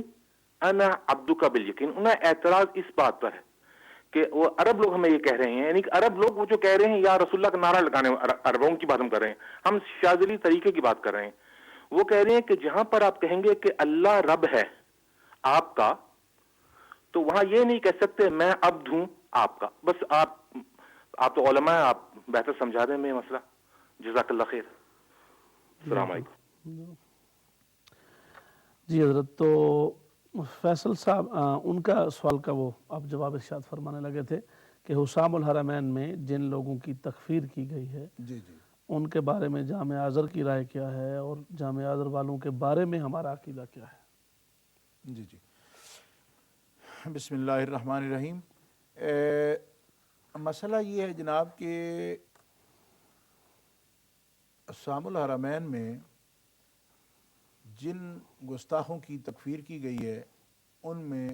انا عبدک بالیقین، انہیں اعتراض اس بات پر ہے کہ وہ عرب لوگ ہمیں یہ کہہ رہے ہیں، یعنی کہ عرب لوگ وہ جو کہہ رہے ہیں یا رسول اللہ کا نعرہ لگانے، عربوں کی بات ہم کر رہے ہیں، ہم شاذلی طریقے کی بات کر رہے ہیں. وہ کہہ رہے ہیں کہ جہاں پر آپ کہیں گے کہ اللہ رب ہے آپ کا، تو وہاں یہ نہیں کہہ سکتے میں عبد ہوں آپ کا. بس آپ تو علماء ہیں، آپ بہتر سمجھا دیں میں مسئلہ. جزاک اللہ خیر. السلام علیکم. جی حضرت، تو فیصل صاحب ان کا سوال کا وہ آپ جواب ارشاد فرمانے لگے تھے کہ حسام الحرمین میں جن لوگوں کی تکفیر کی گئی ہے جی جی ان کے بارے میں جامع آذر کی رائے کیا ہے، اور جامع آذر والوں کے بارے میں ہمارا عقیدہ کیا ہے؟ جی جی بسم اللہ الرحمن الرحیم. مسئلہ یہ ہے جناب کہ حسام الحرمین میں جن گستاخوں کی تکفیر کی گئی ہے ان میں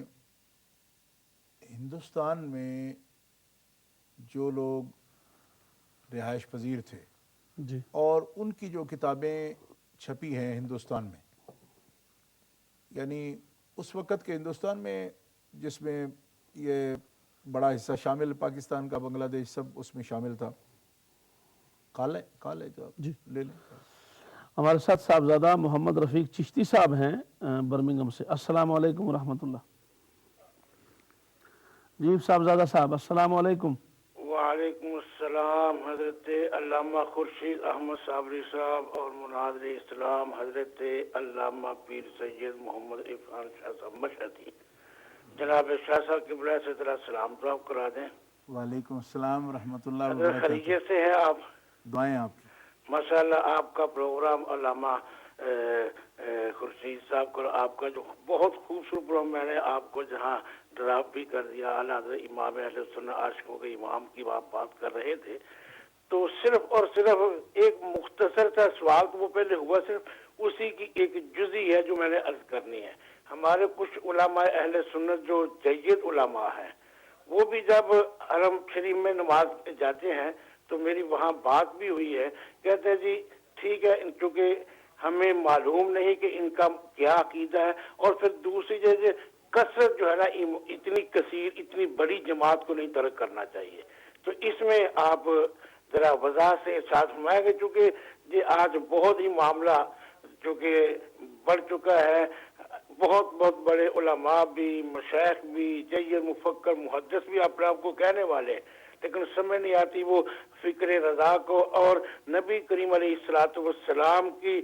ہندوستان میں جو لوگ رہائش پذیر تھے جی اور ان کی جو کتابیں چھپی ہیں ہندوستان میں، یعنی اس وقت کے ہندوستان میں جس میں یہ بڑا حصہ شامل، پاکستان کا، بنگلہ دیش، سب اس میں شامل تھا. کال ہے جو آپ جی لے لیں. ہمارے ساتھ صاحبزادہ محمد رفیق چشتی صاحب ہیں برمنگم سے. السلام علیکم ورحمۃ اللہ. جی صاحبزادہ صاحب السلام علیکم. وعلیکم السلام. حضرت علامہ خورشید احمد صابری صاحب اور مناظر اسلام حضرت علامہ پیر سید محمد عرفان شاہ صاحب مشہدی، جناب شاہ صاحب کی بڑے سے ذرا سلام دعا کرا دیں. وعلیکم السلام ورحمۃ اللہ حضرت وبرکاتہ. خیریت سے ہیں آپ؟ دعائیں آپ کی. ماشاء اللہ آپ کا پروگرام علامہ خورشید صاحب کا، آپ کا جو بہت خوبصورت پروگرام، میں نے آپ کو جہاں ڈراپ بھی کر دیا، اعلیٰ حضرت امام اہل سنت عاشقوں کے امام کی آپ بات کر رہے تھے، تو صرف اور صرف ایک مختصر سا سوال تو وہ پہلے ہوا، صرف اسی کی ایک جزئی ہے جو میں نے عرض کرنی ہے. ہمارے کچھ علماء اہل سنت جو جید علماء ہیں، وہ بھی جب حرم شریف میں نماز جاتے ہیں تو میری وہاں بات بھی ہوئی ہے، کہتے ہیں جی ٹھیک ہے، چونکہ ہمیں معلوم نہیں کہ ان کا کیا عقیدہ ہے، اور پھر دوسری جیسے کثرت جو ہے نا اتنی کثیر، اتنی بڑی جماعت کو نہیں ترک کرنا چاہیے. تو اس میں آپ ذرا وضاحت سے ساتھ فرمائیں گے، چونکہ یہ آج بہت ہی معاملہ چونکہ بڑھ چکا ہے، بہت بہت بڑے علماء بھی، مشائخ بھی، جید مفکر محدث بھی اپنے آپ کو کہنے والے، لیکن سمجھ نہیں آتی وہ فکر رضا کو اور نبی کریم علیہ الصلوۃ والسلام کی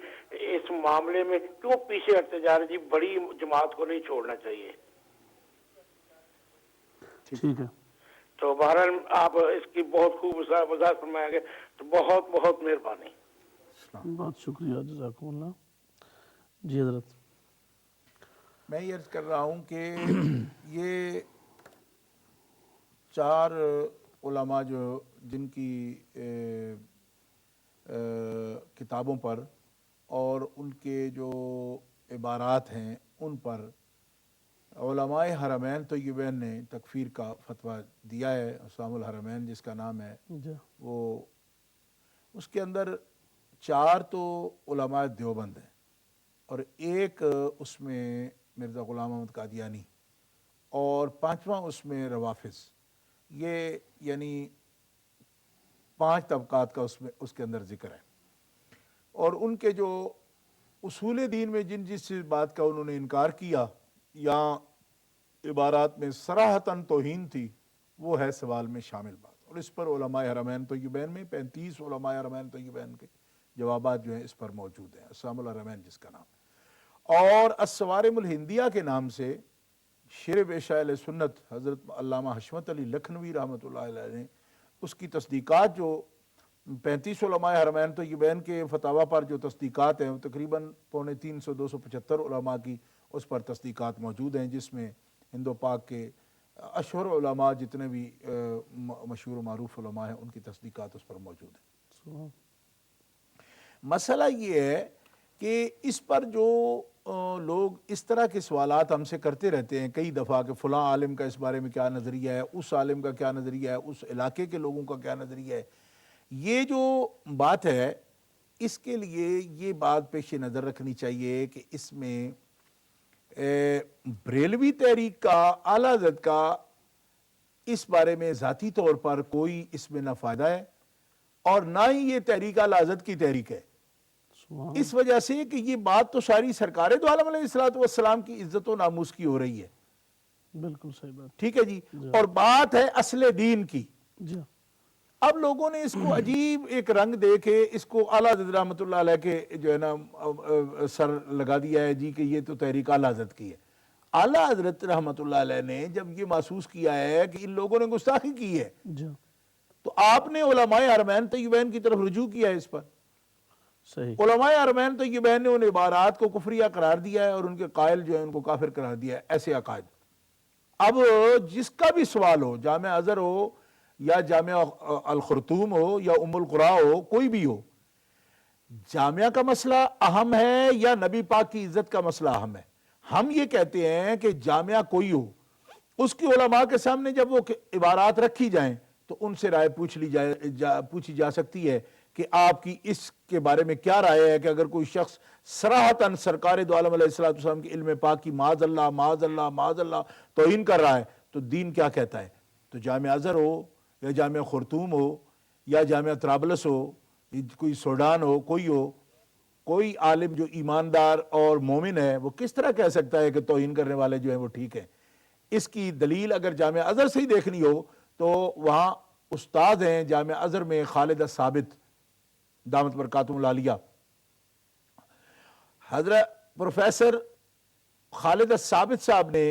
اس معاملے میں کیوں پیچھے ہٹتے جا رہے. جی بڑی جماعت کو نہیں چھوڑنا چاہیے. ٹھیک ہے. تو بہرحال آپ اس کی بہت خوب وضاحت فرمائیں گے تو بہت بہت مہربانی. بہت شکریہ، جزاکم اللہ. جی حضرت. میں یہ عرض کر رہا ہوں کہ یہ چار علماء جو جن کی کتابوں پر اور ان کے جو عبارات ہیں ان پر علماء حرمین طیبین نے تکفیر کا فتویٰ دیا ہے. حسام الحرمین جس کا نام ہے، جی وہ اس کے اندر چار تو علماء دیوبند ہیں اور ایک اس میں مرزا غلام احمد قادیانی اور پانچواں اس میں روافظ. یہ یعنی 5 طبقات کا اس کے اندر ذکر ہے. اور ان کے جو اصول دین میں جس بات کا انہوں نے انکار کیا یا عبارات میں صراحتاً توہین تھی، وہ ہے سوال میں شامل بات. اور اس پر علماء حرمین طیبین میں 35 علماء حرمین طیبین کے جوابات جو ہیں اس پر موجود ہیں. حسام الحرمین جس کا نام ہے. اور الصوارم الہندیہ کے نام سے شیر پیشہ اہل سنت حضرت علامہ حشمت علی لکھنوی رحمۃ اللہ علیہ نے اس کی تصدیقات جو 35 علماء حرمین طیبین کے فتاویٰ پر جو تصدیقات ہیں، وہ تقریباً 350 275 علماء کی اس پر تصدیقات موجود ہیں، جس میں ہند و پاک کے اشہر علماء جتنے بھی مشہور و معروف علماء ہیں ان کی تصدیقات اس پر موجود ہیں۔ مسئلہ یہ ہے کہ اس پر جو لوگ اس طرح کے سوالات ہم سے کرتے رہتے ہیں کئی دفعہ کہ فلاں عالم کا اس بارے میں کیا نظریہ ہے، اس عالم کا کیا نظریہ ہے، اس علاقے کے لوگوں کا کیا نظریہ ہے، یہ جو بات ہے اس کے لیے یہ بات پیش نظر رکھنی چاہیے کہ اس میں بریلوی تحریک کا، اعلیٰ حضرت کا اس بارے میں ذاتی طور پر کوئی اس میں نہ فائدہ ہے اور نہ ہی یہ تحریک اعلیٰ حضرت کی تحریک ہے، اس وجہ سے کہ یہ بات تو ساری سرکار دو عالم علیہ السلام کی عزت و ناموس کی ہو رہی ہے۔ بالکل صحیح بات، ٹھیک ہے جی، اور بات ہے اصل دین کی۔ جی اب لوگوں نے اس کو عجیب ایک رنگ دے کے اس کو اعلیٰ حضرت رحمۃ اللہ علیہ کے جو ہے نا سر لگا دیا ہے جی کہ یہ تو تحریک اعلیٰ حضرت کی ہے۔ اعلیٰ حضرت رحمۃ اللہ علیہ نے جب یہ محسوس کیا ہے کہ ان لوگوں نے گستاخی کی ہے جی تو آپ نے علماء حرمین طیبین کی طرف رجوع کیا ہے اس پر۔ صحیح، علماء حرمین طیبین نے ان عبارات کو کفریہ قرار دیا ہے اور ان کے قائل جو ہیں ان کو کافر قرار دیا ہے، ایسے عقائد۔ اب جس کا بھی سوال ہو، جامعہ ازہر ہو یا جامعہ الخرطوم ہو یا ام القرا ہو، کوئی بھی ہو، جامعہ کا مسئلہ اہم ہے یا نبی پاک کی عزت کا مسئلہ اہم ہے؟ ہم یہ کہتے ہیں کہ جامعہ کوئی ہو، اس کی علماء کے سامنے جب وہ عبارات رکھی جائیں تو ان سے رائے پوچھی جا سکتی ہے کہ آپ کی اس کے بارے میں کیا رائے ہے کہ اگر کوئی شخص صراحتاً سرکار دو عالم علیہ السلام کے علم پاک کی معاذ اللہ معاذ اللہ معاذ اللہ توہین کر رہا ہے تو دین کیا کہتا ہے؟ تو جامعہ ازہر ہو یا جامعہ خرطوم ہو یا جامعہ طرابلس ہو، کوئی سوڈان ہو، کوئی عالم جو ایماندار اور مومن ہے وہ کس طرح کہہ سکتا ہے کہ توہین کرنے والے جو ہیں وہ ٹھیک ہیں؟ اس کی دلیل اگر جامعہ ازہر سے ہی دیکھنی ہو تو وہاں استاد ہیں جامعہ ازہر میں خالد ثابت دامت برکاتہم العالیہ، حضرت پروفیسر خالد ثابت صاحب نے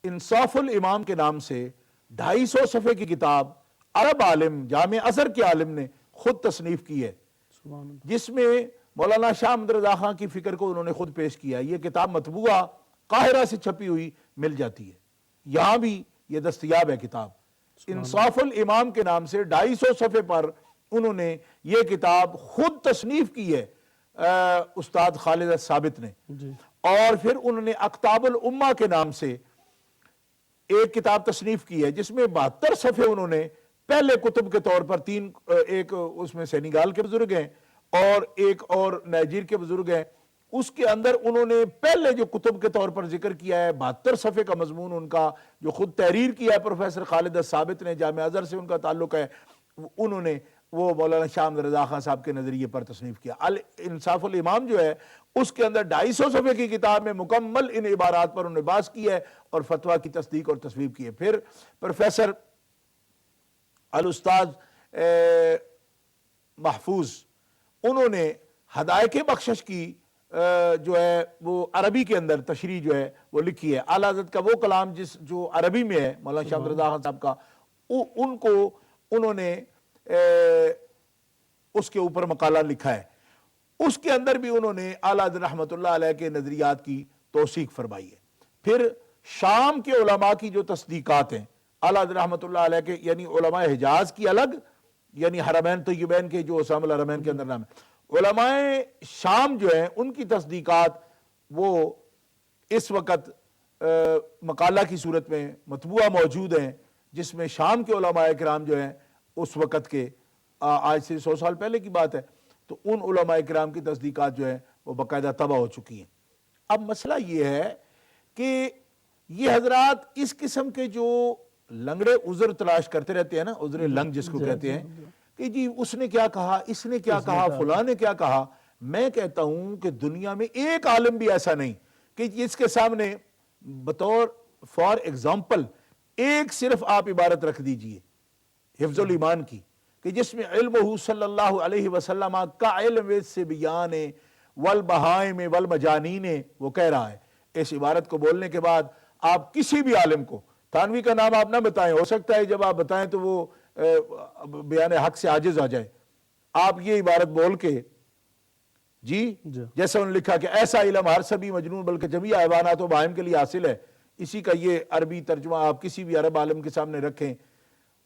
انصاف الامام کے نام سے 250 صفحے کی کتاب عرب عالم جامعہ ازہر کے عالم نے خود تصنیف کی ہے، جس میں مولانا شاہ احمد رضا خان کی فکر کو انہوں نے خود پیش کیا۔ یہ کتاب مطبوعہ قاہرہ سے چھپی ہوئی مل جاتی ہے، یہاں بھی یہ دستیاب ہے کتاب۔ انصاف الامام کے نام سے 250 صفحے پر انہوں نے یہ کتاب خود تصنیف کی ہے استاد خالد ثابت نے، اور پھر انہوں نے اقتاب الامہ کے نام سے ایک کتاب تصنیف کی ہے جس میں 72 صفحے انہوں نے پہلے کتب کے طور پر ایک اس میں سینیگال کے بزرگ ہیں اور ایک اور نائجیر کے بزرگ ہیں، اس کے اندر انہوں نے پہلے جو کتب کے طور پر ذکر کیا ہے 72 صفحے کا مضمون ان کا جو خود تحریر کیا ہے پروفیسر خالد ثابت نے، جامعہ ازہر سے ان کا تعلق ہے، انہوں نے وہ مولانا شاہ احمد رضا خان صاحب کے نظریے پر تصنیف کیا۔ انصاف الامام جو ہے اس کے اندر 250 صفحے کی کتاب میں مکمل ان عبارات پر انہوں نے بحث کی ہے اور فتویٰ کی تصدیق اور تصویب کی ہے۔ پھر پروفیسر الاستاذ محفوظ انہوں نے ہدایق بخشش کی جو ہے وہ عربی کے اندر تشریح جو ہے وہ لکھی ہے۔ اعلیٰ حضرت کا وہ کلام جو عربی میں ہے مولانا شاہ احمد رضا خان صاحب کا، ان کو انہوں نے اس کے اوپر مقالہ لکھا ہے، اس کے اندر بھی انہوں نے اعلیٰ حضرت رحمۃ اللہ علیہ کے نظریات کی توثیق فرمائی ہے۔ پھر شام کے علماء کی جو تصدیقات ہیں اعلیٰ حضرت رحمۃ اللہ علیہ کے، یعنی علماء حجاز کی الگ، یعنی حرمین طیبین کے جو اسام الحرمین کے اندر نام ہے، علماء شام جو ہیں ان کی تصدیقات وہ اس وقت مقالہ کی صورت میں مطبوعہ موجود ہیں، جس میں شام کے علماء کرام جو ہیں اس وقت کے آج سے 100 سال پہلے کی بات ہے، تو ان علماء کرام کی تصدیقات جو ہیں وہ باقاعدہ طبع ہو چکی ہیں۔ اب مسئلہ یہ ہے کہ یہ حضرات اس قسم کے جو لنگڑے عذر تلاش کرتے رہتے ہیں نا، عذر لنگ جس کو کہتے ہیں کہ جی اس نے کیا کہا، اس نے کیا کہا، فلاں نے کیا کہا، میں کہتا ہوں کہ دنیا میں ایک عالم بھی ایسا نہیں کہ جس کے سامنے بطور فار ایگزامپل ایک صرف آپ عبارت رکھ دیجئے حفظ الایمان کی، کہ جس میں علمہ صلی اللہ علیہ وسلم کا علم سے بیان والبہائم والمجانین وہ کہہ رہا ہے۔ اس عبارت کو بولنے کے بعد آپ کسی بھی عالم کو، تھانوی کا نام آپ نہ بتائیں، ہو سکتا ہے جب آپ بتائیں تو وہ بیان حق سے عاجز آ جائے، آپ یہ عبارت بول کے جی جیسا انہوں نے لکھا کہ ایسا علم ہر سبھی مجنون بلکہ جمیع حیوانات و بہائم کے لیے حاصل ہے، اسی کا یہ عربی ترجمہ آپ کسی بھی عرب عالم کے سامنے رکھیں،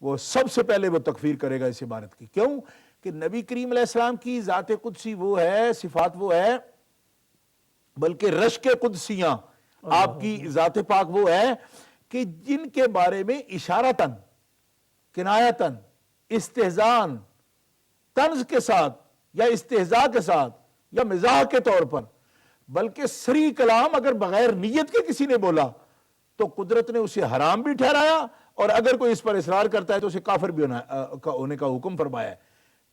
وہ سب سے پہلے وہ تکفیر کرے گا اس عبارت کی. کیوں کہ نبی کریم علیہ السلام کی ذات قدسی وہ ہے، صفات وہ ہے، بلکہ رشک قدسیاں آپ کی ذات پاک وہ ہے کہ جن کے بارے میں اشارتاً، کنایتاً، استہزان، طنز کے ساتھ یا استہزاء کے ساتھ یا مزاح کے طور پر، بلکہ صریح کلام اگر بغیر نیت کے کسی نے بولا تو قدرت نے اسے حرام بھی ٹھہرایا، اور اگر کوئی اس پر اصرار کرتا ہے تو اسے کافر بھی ہونے کا حکم فرمایا ہے.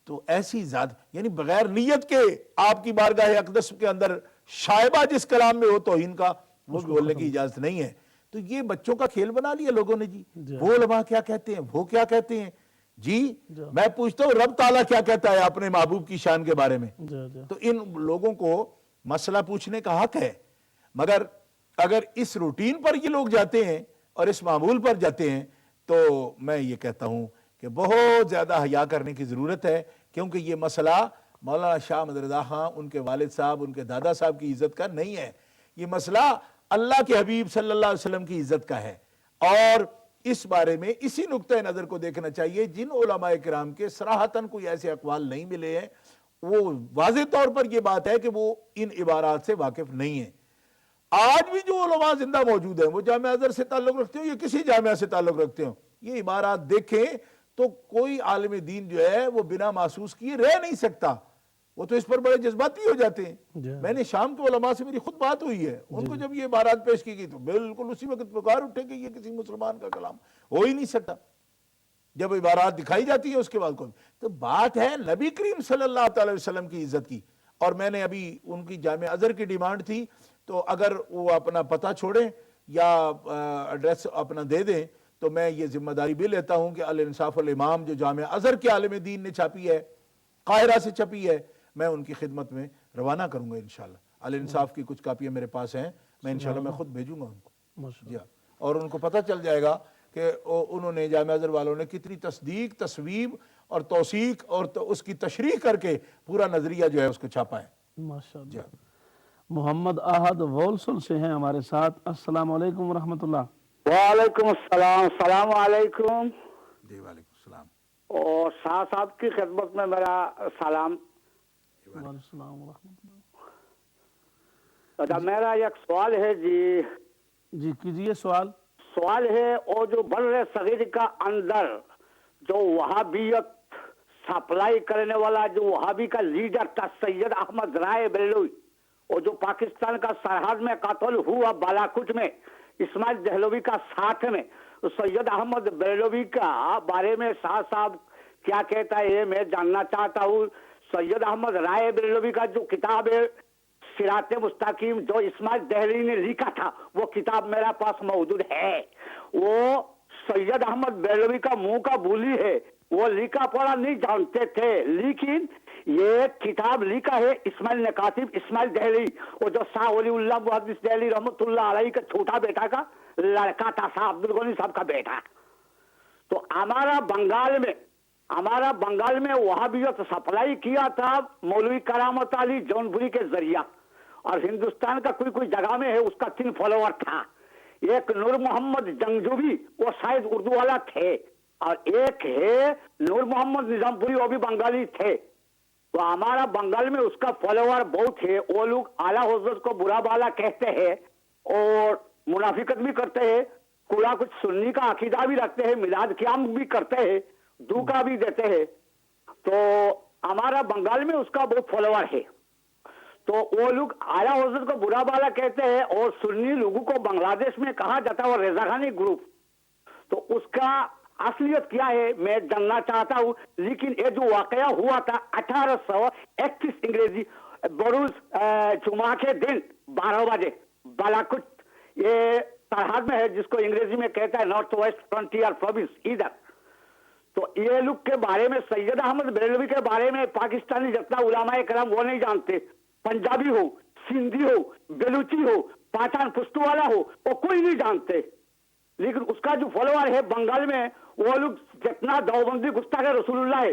تو ایسی ذات یعنی بغیر نیت کے آپ کی بارگاہ اقدس کے اندر شائبہ جس کلام میں ہو توہین کا، وہ بولنے کی اجازت نہیں ہے. تو یہ بچوں کا کھیل بنا لیا لوگوں نے جی. وہ علماء کیا کہتے ہیں، وہ کیا کہتے ہیں جی. میں پوچھتا ہوں رب تعالیٰ کیا کہتا ہے اپنے محبوب کی شان کے بارے میں. تو ان لوگوں کو مسئلہ پوچھنے کا حق ہے، مگر اگر اس روٹین پر یہ لوگ جاتے ہیں اور اس معمول پر جاتے ہیں تو میں یہ کہتا ہوں کہ بہت زیادہ حیا کرنے کی ضرورت ہے، کیونکہ یہ مسئلہ مولانا شاہ احمد رضا خان، ان کے والد صاحب، ان کے دادا صاحب کی عزت کا نہیں ہے. یہ مسئلہ اللہ کے حبیب صلی اللہ علیہ وسلم کی عزت کا ہے، اور اس بارے میں اسی نقطہ نظر کو دیکھنا چاہیے. جن علماء کرام کے صراحتاً کوئی ایسے اقوال نہیں ملے ہیں، وہ واضح طور پر یہ بات ہے کہ وہ ان عبارات سے واقف نہیں ہیں. آج بھی جو علماء زندہ موجود ہیں، وہ جامعہ ازہر سے تعلق رکھتے ہوں یا کسی جامعہ سے تعلق رکھتے ہوں، یہ عبارات دیکھیں تو کوئی عالم دین جو ہے وہ بنا محسوس کیے رہ نہیں سکتا. وہ تو اس پر بڑے جذباتی ہو جاتے ہیں. میں نے شام کے علماء سے میری خود بات ہوئی ہے، ان کو جب یہ عبارات پیش کی گئی تو بالکل اسی وقت پکار اٹھے کہ یہ کسی مسلمان کا کلام ہو ہی نہیں سکتا. جب عبارات دکھائی جاتی ہے اس کے بعد تو بات ہے نبی کریم صلی اللہ تعالی وسلم کی عزت کی. اور میں نے ابھی ان کی جامعہ ازہر کی ڈیمانڈ تھی، تو اگر وہ اپنا پتہ چھوڑیں یا ایڈریس اپنا دے دیں تو میں یہ ذمہ داری بھی لیتا ہوں کہ الانصاف الامام جو جامعہ ازہر کے عالم دین نے چھاپی ہے، قاہرہ سے چھپی ہے، میں ان کی خدمت میں روانہ کروں گا انشاءاللہ. الانصاف کی کچھ کاپیاں میرے پاس ہیں، میں انشاءاللہ میں خود بھیجوں گا ان کو جی، اور ان کو پتہ چل جائے گا کہ انہوں نے جامعہ ازہر والوں نے کتنی تصدیق، تصویب اور توثیق اور اس کی تشریح کر کے پورا نظریہ جو ہے اس کو چھاپا ہے. ماشاءاللہ. محمد احد وولسل سے ہیں ہمارے ساتھ. السلام علیکم ورحمۃ اللہ. وعلیکم السلام. السلام علیکم. جی وعلیکم السلام. اور شاہ صاحب کی خدمت میں میرا سلام. وعلیکم السلام ورحمۃ اللہ. میرا ایک سوال ہے جی کیجیے سوال. سوال ہے اور جو بر صغیر کا اندر جو وہابیت سپلائی کرنے والا جو وہابی کا لیڈر تھا سید احمد رائے بریلوی، اور جو پاکستان کا سرحد میں قتل ہوا بالاکوٹ میں اسماعیل دہلوی کا ساتھ میں، سید احمد بریلوی کا بارے میں شاہ صاحب کیا کہتا ہے یہ میں جاننا چاہتا ہوں. سید احمد رائے بریلوی کا جو کتاب ہے صراط مستقیم جو اسماعیل دہلوی نے لکھا تھا، وہ کتاب میرا پاس موجود ہے. وہ سید احمد بریلوی کا منہ کا بولی ہے، وہ لکھا پڑھا نہیں جانتے تھے، لیکن یہ کتاب لکھا ہے اسماعیل نے کاتب اسماعیل دہلوی، اور جو شاہ ولی اللہ محدث دہلوی رحمۃ اللہ علیہ کا چھوٹا بیٹا کا لڑکا تھا، شاہ عبدالغنی صاحب کا بیٹا. تو ہمارا بنگال میں وہابیت سپلائی کیا تھا مولوی کرامت علی جونپوری کے ذریعہ، اور ہندوستان کا کوئی جگہ میں ہے اس کا 3 فالوور تھا. ایک نور محمد جنگجوبی، وہ شاید اردو والا تھے، اور ایک ہے نور محمد نظام پوری، وہ بھی بنگالی تھے. تو ہمارا بنگال میں اس کا فالوور بہت ہے. وہ لوگ اعلیٰ حضرت کو برا بالا کہتے ہیں اور منافقت بھی کرتے ہیں، کوڑا کچھ سنی کا عقیدہ بھی رکھتے ہیں، میلاد قیام بھی کرتے ہیں، دھوکہ بھی دیتے ہیں. تو ہمارا بنگال میں اس کا بہت فالوور ہے. تو وہ لوگ اعلیٰ حضرت کو برا بالا کہتے ہیں، اور سنی لوگوں کو بنگلہ دیش میں کہا جاتا ہے وہ رضا خانی گروپ. تو اس کا اصلیت کیا ہے میں جاننا چاہتا ہوں. لیکن یہ جو واقعہ ہوا تھا 1831 انگریزی بروز جمعہ کے دن 12 بجے بالاکوٹ، یہ سرحد میں ہے جس کو انگریزی میں کہتا ہے نارتھ ویسٹ فرنٹیئر پروونس ادھر. تو یہ لوگ کے بارے میں سید احمد بریلوی کے بارے میں پاکستانی جتنا علماء کرام وہ نہیں جانتے. پنجابی ہو، سندھی ہو، بلوچی ہو، پٹھان پشتو والا ہو، وہ کوئی نہیں جانتے. لیکن اس کا جو فالوور ہے بنگال میں، وہ لوگ جتنا دیوبندی گستاخ رسول اللہ ہے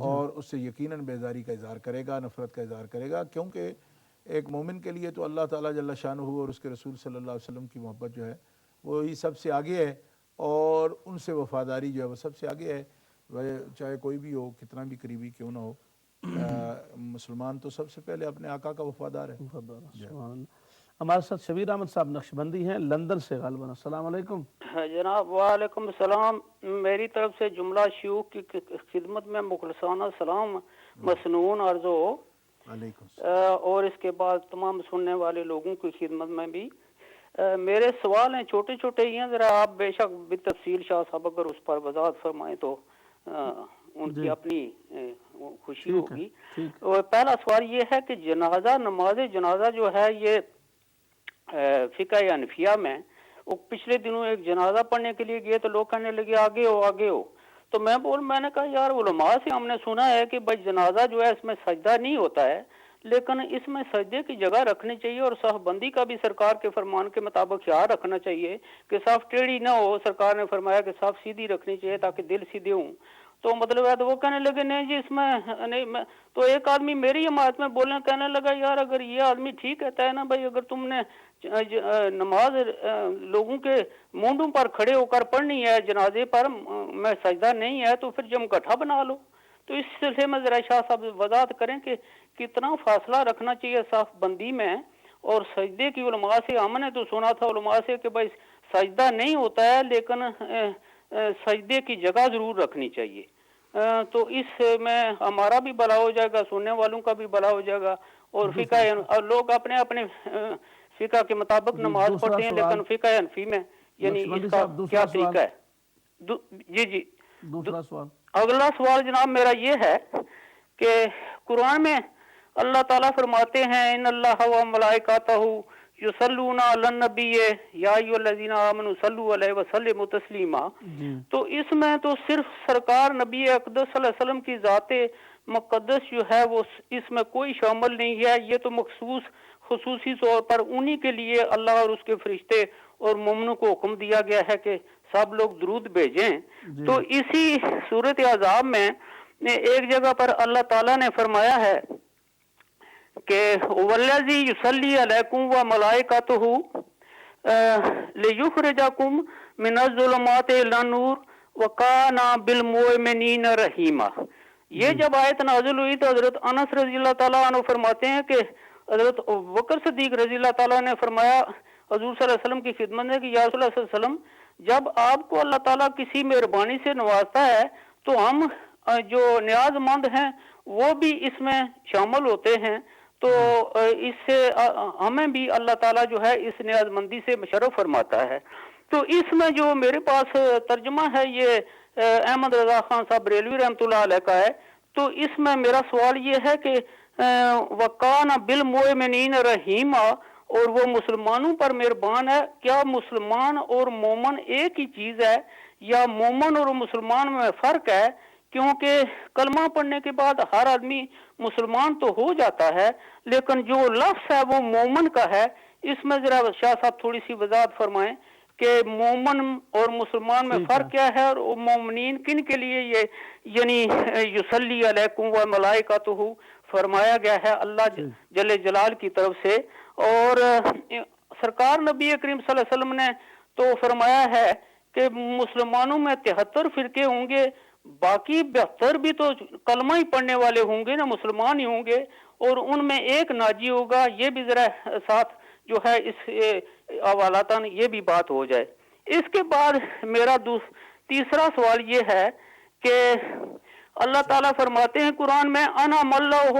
اور اس سے یقیناً بیزاری کا اظہار کرے گا، نفرت کا اظہار کرے گا، کیونکہ ایک مومن کے لیے تو اللہ تعالیٰ جل شانہ اور اس کے رسول صلی اللہ علیہ وسلم کی محبت جو ہے وہی سب سے آگے ہے، اور ان سے وفاداری جو ہے وہ سب سے آگے ہے، چاہے کوئی بھی ہو، کتنا بھی قریبی کیوں نہ ہو، مسلمان تو سب سے پہلے اپنے آقا کا وفادار ہے۔ سبحان اللہ۔ ہمارے ساتھ شبیر احمد صاحب نقشبندی ہیں لندن سے غالباً۔ السلام علیکم جناب۔ وعلیکم السلام۔ میری طرف سے جملہ شیوخ کی خدمت میں مخلصانہ سلام مسنون عرض ہو، اور اس کے بعد تمام سننے والے لوگوں کی خدمت میں بھی میرے سوال ہیں، چھوٹے چھوٹے ہی ہیں، ذرا آپ بے شک بالتفصیل شاہ صاحب اگر اس پر وضاحت فرمائیں تو ان کی اپنی خوشی ہوگی۔ اور پہلا سوال یہ ہے کہ جنازہ، نماز جنازہ جو ہے یہ فقہ حنفیہ میں، وہ پچھلے دنوں ایک جنازہ پڑھنے کے لیے گئے تو لوگ کہنے لگے آگے ہو آگے ہو، تو میں نے کہا یار علماء سے ہم نے سنا ہے کہ بھائی جنازہ جو ہے اس میں سجدہ نہیں ہوتا ہے، لیکن اس میں سجدے کی جگہ رکھنی چاہیے، اور صف بندی کا بھی سرکار کے فرمان کے مطابق خیال رکھنا چاہیے کہ صف ٹیڑھی نہ ہو، سرکار نے فرمایا کہ صف سیدھی رکھنی چاہیے تاکہ دل سیدھے ہوں، تو مطلب ہے تو وہ کہنے لگے نہیں جی اس میں نہیں میں، تو ایک آدمی میری جماعت میں بولنے کہنے لگا یار اگر یہ آدمی ٹھیک کہتا ہے نا بھائی، اگر تم نے نماز لوگوں کے مونڈوں پر کھڑے ہو کر پڑھنی ہے جنازے پر میں سجدہ نہیں ہے تو پھر جم گٹھا بنا لو، تو اس سلسلے میں ذرا شاہ صاحب وضاحت کریں کہ کتنا فاصلہ رکھنا چاہیے صف بندی میں، اور سجدے کی علماء سے ہم نے تو سنا تھا علماء سے کہ بھائی سجدہ نہیں ہوتا ہے لیکن سجدے کی جگہ ضرور رکھنی چاہیے، تو اس میں ہمارا بھی بھلا ہو جائے گا، سننے والوں کا بھی بھلا ہو جائے گا، اور فقہ اور لوگ اپنے اپنے فقہ کے مطابق نماز پڑھتے ہیں لیکن فقہ حنفی میں یعنی اس کا کیا طریقہ ہے؟ جی دوسرا سوال، اگلا سوال جناب میرا یہ ہے کہ قرآن میں اللہ تعالیٰ فرماتے ہیں ان اللہ و ملائکتہ یصلون علی النبی یا ایھا الذین آمنوا صلوا علیہ وسلموا تسلیما، تو اس میں تو صرف سرکار نبی اقدس صلی اللہ علیہ وسلم کی ذات مقدس جو ہے وہ اس میں کوئی شامل نہیں ہے، یہ تو خصوصی طور پر انہی کے لیے اللہ اور اس کے فرشتے اور مومنوں کو حکم دیا گیا ہے کہ سب لوگ درود بھیجیں۔ تو اسی سورۃ احزاب میں ایک جگہ پر اللہ تعالیٰ نے فرمایا ہے کہ والذی یصلی علیکم وملائکتہ لیخرجکم من الظلمات الی النور وکان بالمؤمنین رحیما۔ یہ جب آیت نازل ہوئی تو حضرت انس رضی اللہ تعالیٰ عنہ فرماتے ہیں کہ حضرت بکر صدیق رضی اللہ تعالیٰ نے فرمایا حضور صلی اللہ علیہ وسلم کی خدمت میں کہ یا رسول اللہ صلی اللہ علیہ وسلم جب آپ کو اللہ تعالیٰ کسی مہربانی سے نوازتا ہے تو ہم جو نیاز مند ہیں وہ بھی اس میں شامل ہوتے ہیں، تو اس سے ہمیں بھی اللہ تعالیٰ جو ہے اس نیاز مندی سے مشرف فرماتا ہے۔ تو اس میں جو میرے پاس ترجمہ ہے یہ احمد رضا خان صاحب بریلوی رحمۃ اللہ علیہ کا ہے، تو اس میں میرا سوال یہ ہے کہ وَقَانَ بِالْمُؤْمِنِينَ رَحِيمًا، اور وہ مسلمانوں پر مہربان ہے، کیا مسلمان اور مومن ایک ہی چیز ہے یا مومن اور مسلمان میں فرق ہے؟ کیونکہ کلمہ پڑھنے کے بعد ہر آدمی مسلمان تو ہو جاتا ہے لیکن جو لفظ ہے وہ مومن کا ہے، اس میں ذرا شاہ صاحب تھوڑی سی وضاحت فرمائیں کہ مومن اور مسلمان میں فرق کیا ہے، اور مومنین کن کے لیے یہ یعنی یصلی علیکم و ملائکتہ فرمایا گیا ہے اللہ جل جلال کی طرف سے، اور سرکار نبی کریم صلی اللہ علیہ وسلم نے تو فرمایا ہے کہ مسلمانوں میں 73 فرقے ہوں گے، باقی 72 بھی تو کلمہ ہی پڑھنے والے ہوں گے نا، مسلمان ہی ہوں گے، اور ان میں ایک ناجی ہوگا، یہ بھی ذرا ساتھ جو ہے اس حوالاتاً یہ بھی بات ہو جائے۔ اس کے بعد میرا تیسرا سوال یہ ہے کہ اللہ تعالیٰ فرماتے ہیں قرآن میں انعم اللہ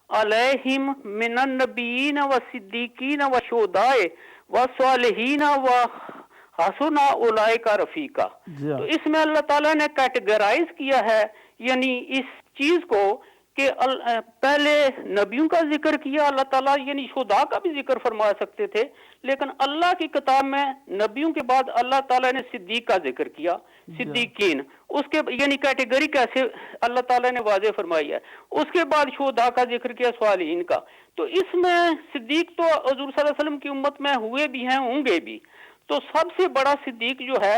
علیہم من النبیین والصدیقین والشہداء والصالحین وحسن اولئک رفیقا، تو اس میں اللہ تعالیٰ نے کیٹیگرائز کیا ہے یعنی اس چیز کو کہ پہلے نبیوں کا ذکر کیا اللہ تعالیٰ، یعنی شہداء کا بھی ذکر فرما سکتے تھے، لیکن اللہ کی کتاب میں نبیوں کے بعد اللہ تعالیٰ نے صدیق کا ذکر کیا، صدیقین، اس کے یعنی کیٹیگری کیسے اللہ تعالیٰ نے واضح فرمائی ہے، اس کے بعد شہداء کا ذکر کیا، صالحین کا، تو اس میں صدیق تو حضور صلی اللہ علیہ وسلم کی امت میں ہوئے بھی ہیں، ہوں گے بھی، تو سب سے بڑا صدیق جو ہے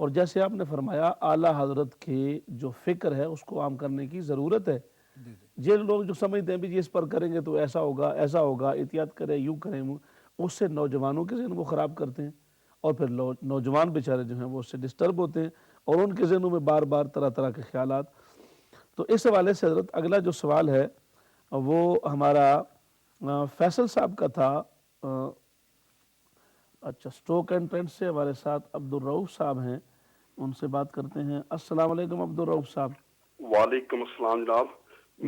اور جیسے آپ نے فرمایا اعلیٰ حضرت کی جو فکر ہے اس کو عام کرنے کی ضرورت ہے. جن لوگ جو سمجھتے ہیں بھی جی اس پر کریں گے تو ایسا ہوگا احتیاط کریں یوں کریں اس سے نوجوانوں کے ذہن کو خراب کرتے ہیں اور پھر نوجوان بیچارے جو ہیں وہ اس سے ڈسٹرب ہوتے ہیں اور ان کے ذہنوں میں بار بار طرح طرح کے خیالات. تو اس حوالے سے حضرت اگلا جو سوال ہے وہ ہمارا فیصل صاحب کا تھا. اچھا اسٹوک اینڈ ٹرینڈ سے ہمارے ساتھ عبدالرؤف صاحب ہیں, ان سے بات کرتے ہیں. السلام علیکم عبدالرؤف صاحب. وعلیکم السلام جناب.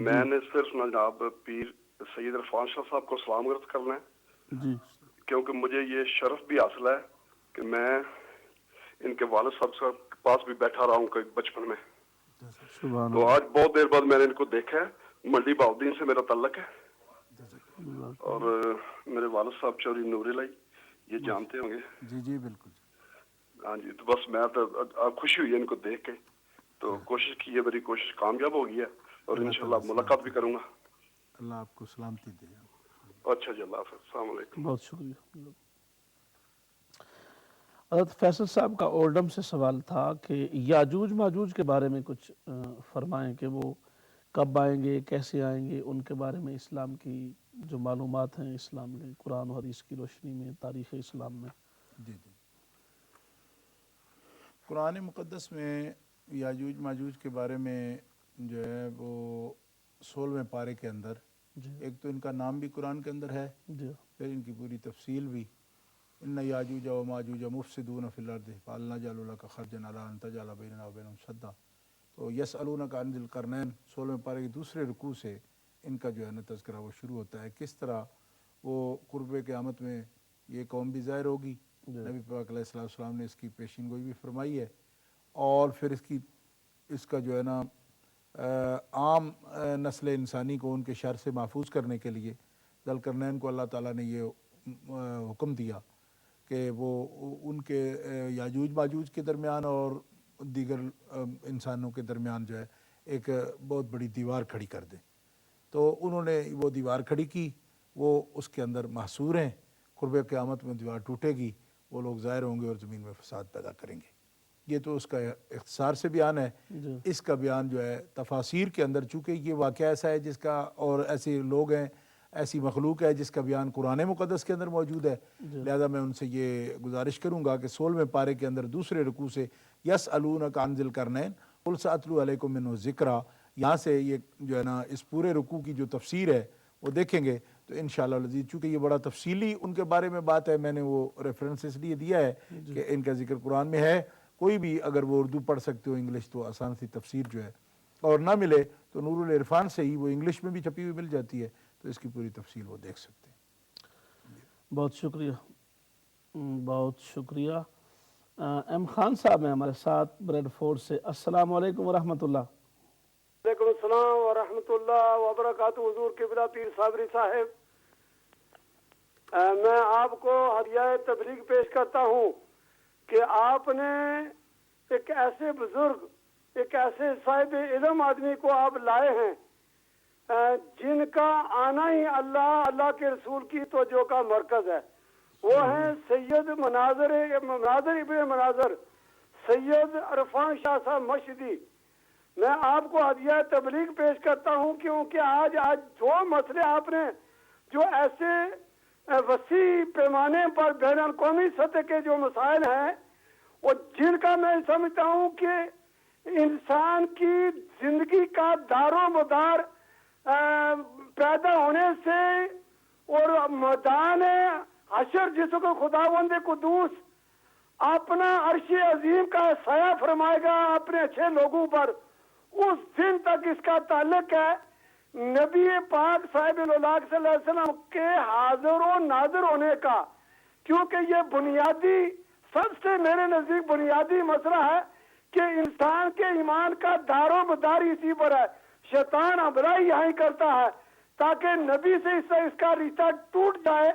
میں نے صرف جناب پیر سید عرفان شاہ صاحب کو سلام عرض کرنا ہے جی, کیونکہ مجھے یہ شرف بھی حاصل ہے کہ میں ان کے والد صاحب کے پاس بھی بیٹھا رہا ہوں بچپن میں. تو آج بہت دیر بعد میں نے ان کو دیکھا ہے. منڈی بہاؤالدین سے میرا تعلق ہے اور میرے والد صاحب چوری نوری لائی یہ جانتے ہوں گے. جی جی بالکل. ہاں جی, تو بس میں تو خوشی ہوئی ہے ان کو دیکھ کے, تو کوشش کی ہے, میری کوشش کامیاب ہو گئی ہے اور انشاءاللہ ملاقات بھی کروں گا. اللہ آپ کو سلامتی دے. اچھا جی, اللہ حافظ, السلام علیکم. بہت شکریہ. حضرت فیصل صاحب کا اولڈم سے سوال تھا کہ یاجوج ماجوج کے بارے میں کچھ فرمائیں کہ وہ کب آئیں گے, کیسے آئیں گے, ان کے بارے میں اسلام کی جو معلومات ہیں, اسلام کے قرآن و حدیث کی روشنی میں, تاریخ اسلام میں. جی جی, قرآن مقدس میں یاجوج ماجوج کے بارے میں جو ہے وہ 16ویں پارے کے اندر ایک تو ان کا نام بھی قرآن کے اندر ہے, پھر ان کی پوری تفصیل بھی. ان یاجوج و ماجوج مفسدون فی الارض فہل نجعل لک خرجا علی ان تجعل بیننا وبینہم سدا. تو یسألونک عن ذی القرنین 16ویں پارے کے دوسرے رکوع سے ان کا جو ہے نا تذکرہ وہ شروع ہوتا ہے, کس طرح وہ قرب قیامت میں یہ قوم بھی ظاہر ہوگی. نبی پاک علیہ السلام نے اس کی پیشین گوئی بھی فرمائی ہے, اور پھر اس کا جو ہے نا عام نسل انسانی کو ان کے شر سے محفوظ کرنے کے لیے ذی القرنین کو اللہ تعالیٰ نے یہ حکم دیا کہ وہ ان کے یاجوج ماجوج کے درمیان اور دیگر انسانوں کے درمیان جو ہے ایک بہت بڑی دیوار کھڑی کر دیں. تو انہوں نے وہ دیوار کھڑی کی, وہ اس کے اندر محصور ہیں. قرب قیامت میں دیوار ٹوٹے گی, وہ لوگ ظاہر ہوں گے اور زمین میں فساد پیدا کریں گے. یہ تو اس کا اختصار سے بیان ہے. اس کا بیان جو ہے تفاسیر کے اندر, چونکہ یہ واقعہ ایسا ہے جس کا, اور ایسے لوگ ہیں, ایسی مخلوق ہے جس کا بیان قرآن مقدس کے اندر موجود ہے, لہذا میں ان سے یہ گزارش کروں گا کہ 16ویں پارے کے اندر دوسرے رکوع سے یسألونک عن ذی القرنین قل سأتلو علیکم منہ ذکرا, یہاں سے یہ جو ہے نا اس پورے رکوع کی جو تفسیر ہے وہ دیکھیں گے تو انشاءاللہ العزیز, چونکہ یہ بڑا تفصیلی ان کے بارے میں بات ہے, میں نے وہ ریفرنس اس لیے دیا ہے کہ ان کا ذکر قرآن میں ہے. کوئی بھی اگر وہ اردو پڑھ سکتے ہو انگلش تو آسان سی تفسیر جو ہے, اور نہ ملے تو نور العرفان سے ہی وہ انگلش میں بھی چھپی ہوئی مل جاتی ہے, تو اس کی پوری تفصیل وہ دیکھ سکتے ہیں. بہت شکریہ, بہت شکریہ. ایم خان صاحب ہیں ہمارے ساتھ بریڈ فورڈ سے. السلام علیکم ورحمۃ اللہ. وعلیکم السلام ورحمۃ اللہ وبرکاتہ. حضور قبلہ پیر صابری صاحب, میں آپ کو ہدیہ تبریک پیش کرتا ہوں کہ آپ نے ایک ایسے بزرگ, ایک ایسے صاحب علم آدمی کو آپ لائے ہیں جن کا آنا ہی اللہ کے رسول کی توجہ کا مرکز ہے. وہ ہیں سید مناظر ابن مناظر سید عرفان شاہ صاحب مشہدی. میں آپ کو ہدیہ تبلیغ پیش کرتا ہوں کیونکہ آج جو مسئلے آپ نے جو ایسے وسیع پیمانے پر بین الاقوامی سطح کے جو مسائل ہیں, اور جن کا میں سمجھتا ہوں کہ انسان کی زندگی کا دار و مدار پیدا ہونے سے اور میدان حشر جس کو خداوند قدوس اپنا عرش عظیم کا سایہ فرمائے گا اپنے اچھے لوگوں پر, اس دن تک اس کا تعلق ہے نبی پاک صاحب الولاق صلی اللہ علیہ وسلم کے حاضر و ناظر ہونے کا. کیونکہ یہ بنیادی, سب سے میرے نزدیک بنیادی مسئلہ ہے کہ انسان کے ایمان کا دار و مدار اسی پر ہے. شیطان حملہ یہی کرتا ہے تاکہ نبی سے اس کا رشتہ ٹوٹ جائے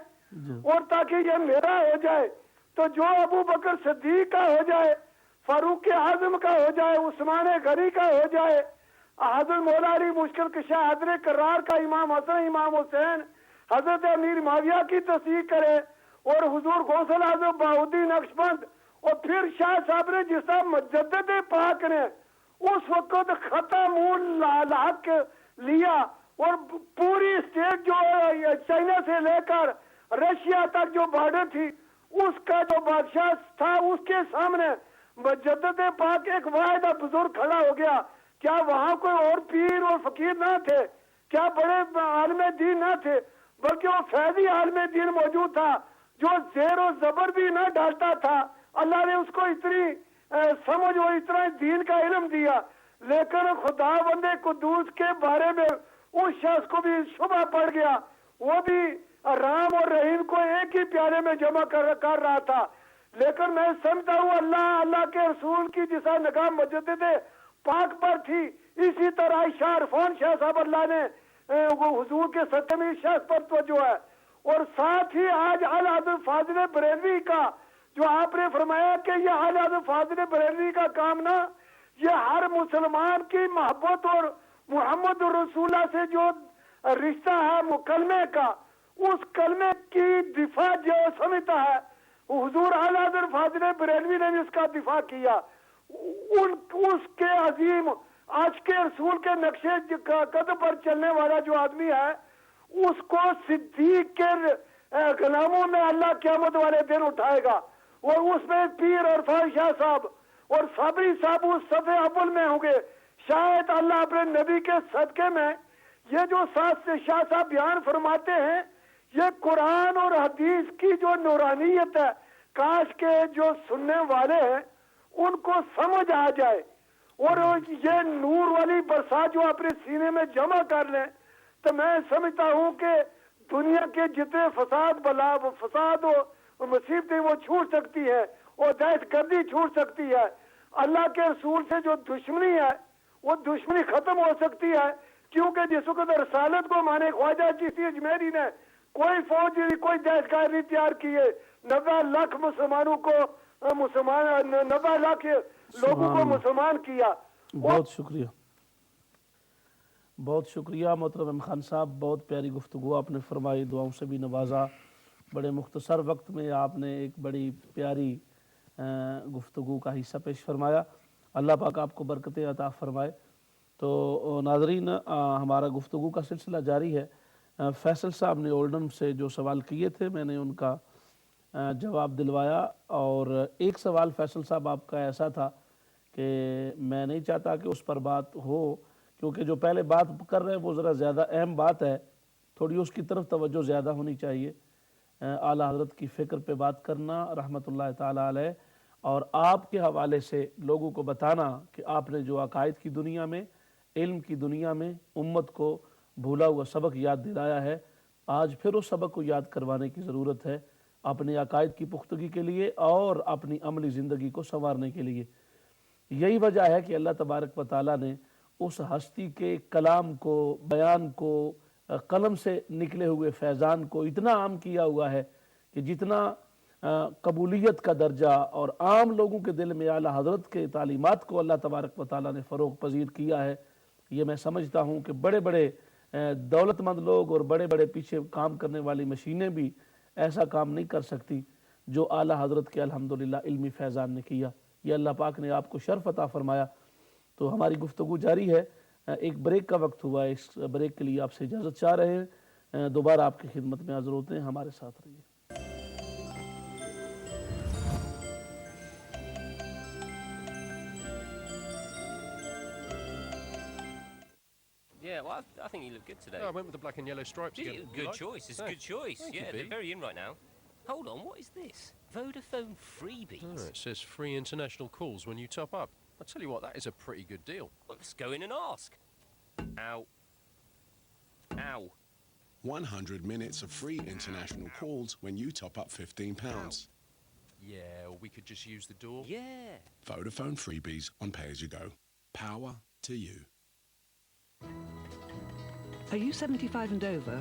اور تاکہ یہ میرا ہو جائے. تو جو ابو بکر صدیق کا ہو جائے, فاروق اعظم کا ہو جائے, عثمان غنی کا ہو جائے, حضرت مولا علی مشکل کشا حضرت کرار کا امام حسن امام حسین حضرت امیر معاویہ کی تصدیق کرے, اور حضور غوث اعظم بہاؤالدین نقشبند اور پھر شاہ صاحب نے جس طرح مجدد پاک نے اس وقت ختم الحق لیا اور پوری اسٹیٹ جو چائنا سے لے کر رشیا تک جو بارڈر تھی اس کا جو بادشاہ تھا اس کے سامنے مجدد پاک ایک واحد بزرگ کھڑا ہو گیا. کیا وہاں کوئی اور پیر اور فقیر نہ تھے؟ کیا بڑے عالم دین نہ تھے؟ بلکہ وہ فیضی عالم دین موجود تھا جو زیر و زبر بھی نہ ڈالتا تھا. اللہ نے اس کو اتنی سمجھ اور اتنا دین کا علم دیا. لیکن خدا بندے قدوس کے بارے میں اس شخص کو بھی شبہ پڑ گیا. وہ بھی رام اور رحیم کو ایک ہی پیالے میں جمع کر رہا تھا. لیکن میں سمجھتا ہوں اللہ کے رسول کی جیسا نگاہ مجدد پاک پر تھی اسی طرح شاہ عرفان شاہ صاحب اللہ نے حضور کے ستمی شخص پر توجہ ہے. اور ساتھ ہی آج اعلی حضرت فاضل بریلوی کا جو آپ نے فرمایا کہ یہ اعلی حضرت فاضل بریلوی کا کام نہ یہ ہر مسلمان کی محبت اور محمد رسول اللہ سے جو رشتہ ہے مکلمے کا اس کلمے کی دفاع جو سمجھتا ہے حضور اعلی حضرت فاضل بریلوی نے بھی اس کا دفاع کیا. اس کے عظیم آج کے رسول کے نقشے قدم پر چلنے والا جو آدمی ہے اس کو صدیق کے غلاموں میں اللہ قیامت والے دن اٹھائے گا. اور اس میں پیر عرفان شاہ صاحب اور صابری صاحب اس صفحے اول میں ہوں گے. شاید اللہ اپنے نبی کے صدقے میں یہ جو شاہ صاحب بیان فرماتے ہیں یہ قرآن اور حدیث کی جو نورانیت ہے کاش کے جو سننے والے ہیں ان کو سمجھ آ جائے اور یہ نور والی برسات جو اپنے سینے میں جمع کر لیں تو میں سمجھتا ہوں کہ دنیا کے جتنے فساد و مصیبتیں وہ چھوٹ سکتی ہے اور دہشت گردی چھوٹ سکتی ہے. اللہ کے رسول سے جو دشمنی ہے وہ دشمنی ختم ہو سکتی ہے کیونکہ جس وقت رسالت کو مانے خواجہ چشتی اجمیری نے کوئی فوج کوئی دہشت گرد نہیں تیار کیے 90 لاکھ مسلمانوں کو 90 لاکھ لوگوں کو مسلمان کیا. بہت شکریہ بہت شکریہ محترم خان صاحب. بہت پیاری گفتگو آپ نے فرمائی, دعاؤں سے بھی نوازا. بڑے مختصر وقت میں آپ نے ایک بڑی پیاری گفتگو کا حصہ پیش فرمایا. اللہ پاک آپ کو برکتیں عطا فرمائے. تو ناظرین ہمارا گفتگو کا سلسلہ جاری ہے. فیصل صاحب نے اولڈم سے جو سوال کیے تھے میں نے ان کا جواب دلوایا اور ایک سوال فیصل صاحب آپ کا ایسا تھا کہ میں نہیں چاہتا کہ اس پر بات ہو کیونکہ جو پہلے بات کر رہے ہیں وہ ذرا زیادہ اہم بات ہے, تھوڑی اس کی طرف توجہ زیادہ ہونی چاہیے. اعلیٰ حضرت کی فکر پہ بات کرنا رحمۃ اللہ تعالیٰ علیہ اور آپ کے حوالے سے لوگوں کو بتانا کہ آپ نے جو عقائد کی دنیا میں علم کی دنیا میں امت کو بھولا ہوا سبق یاد دلایا ہے, آج پھر اس سبق کو یاد کروانے کی ضرورت ہے اپنے عقائد کی پختگی کے لیے اور اپنی عملی زندگی کو سنوارنے کے لیے. یہی وجہ ہے کہ اللہ تبارک و تعالیٰ نے اس ہستی کے کلام کو بیان کو قلم سے نکلے ہوئے فیضان کو اتنا عام کیا ہوا ہے کہ جتنا قبولیت کا درجہ اور عام لوگوں کے دل میں اعلیٰ حضرت کے تعلیمات کو اللہ تبارک و تعالیٰ نے فروغ پذیر کیا ہے. یہ میں سمجھتا ہوں کہ بڑے بڑے دولت مند لوگ اور بڑے بڑے پیچھے کام کرنے والی مشینیں بھی ایسا کام نہیں کر سکتی جو اعلیٰ حضرت کے الحمدللہ علمی فیضان نے کیا. یہ اللہ پاک نے آپ کو شرف عطا فرمایا. تو ہماری گفتگو جاری ہے, ایک بریک کا وقت ہوا ہے, اس بریک کے لیے آپ سے اجازت چاہ رہے ہیں. دوبارہ آپ کی خدمت میں حاضر ہوتے ہیں, ہمارے ساتھ رہیے. Yeah, well, I think you look good today. No, I went with the black and yellow stripes. Good choice. It's a good choice. Yeah, they're very in right now. Hold on, what is this? Vodafone freebies. Oh, it says free international calls when you top up. I'll tell you what, that is a pretty good deal. Well, let's go in and ask. Ow. Ow. 100 minutes of free international calls when you top up £15. Yeah, or we could just use the door. Yeah. Vodafone freebies on Pay As You Go. Power to you. Are you 75 and over?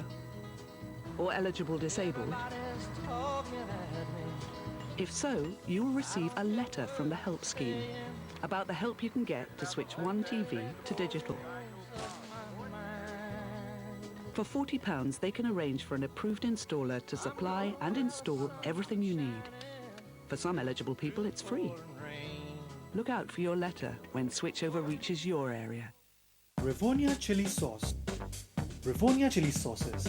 Or eligible disabled? If so, you will receive a letter from the Help Scheme about the help you can get to switch one TV to digital. For £40, they can arrange for an approved installer to supply and install everything you need. For some eligible people, it's free. Look out for your letter when switchover reaches your area. Rivonia chili sauce. Rivonia chili sauces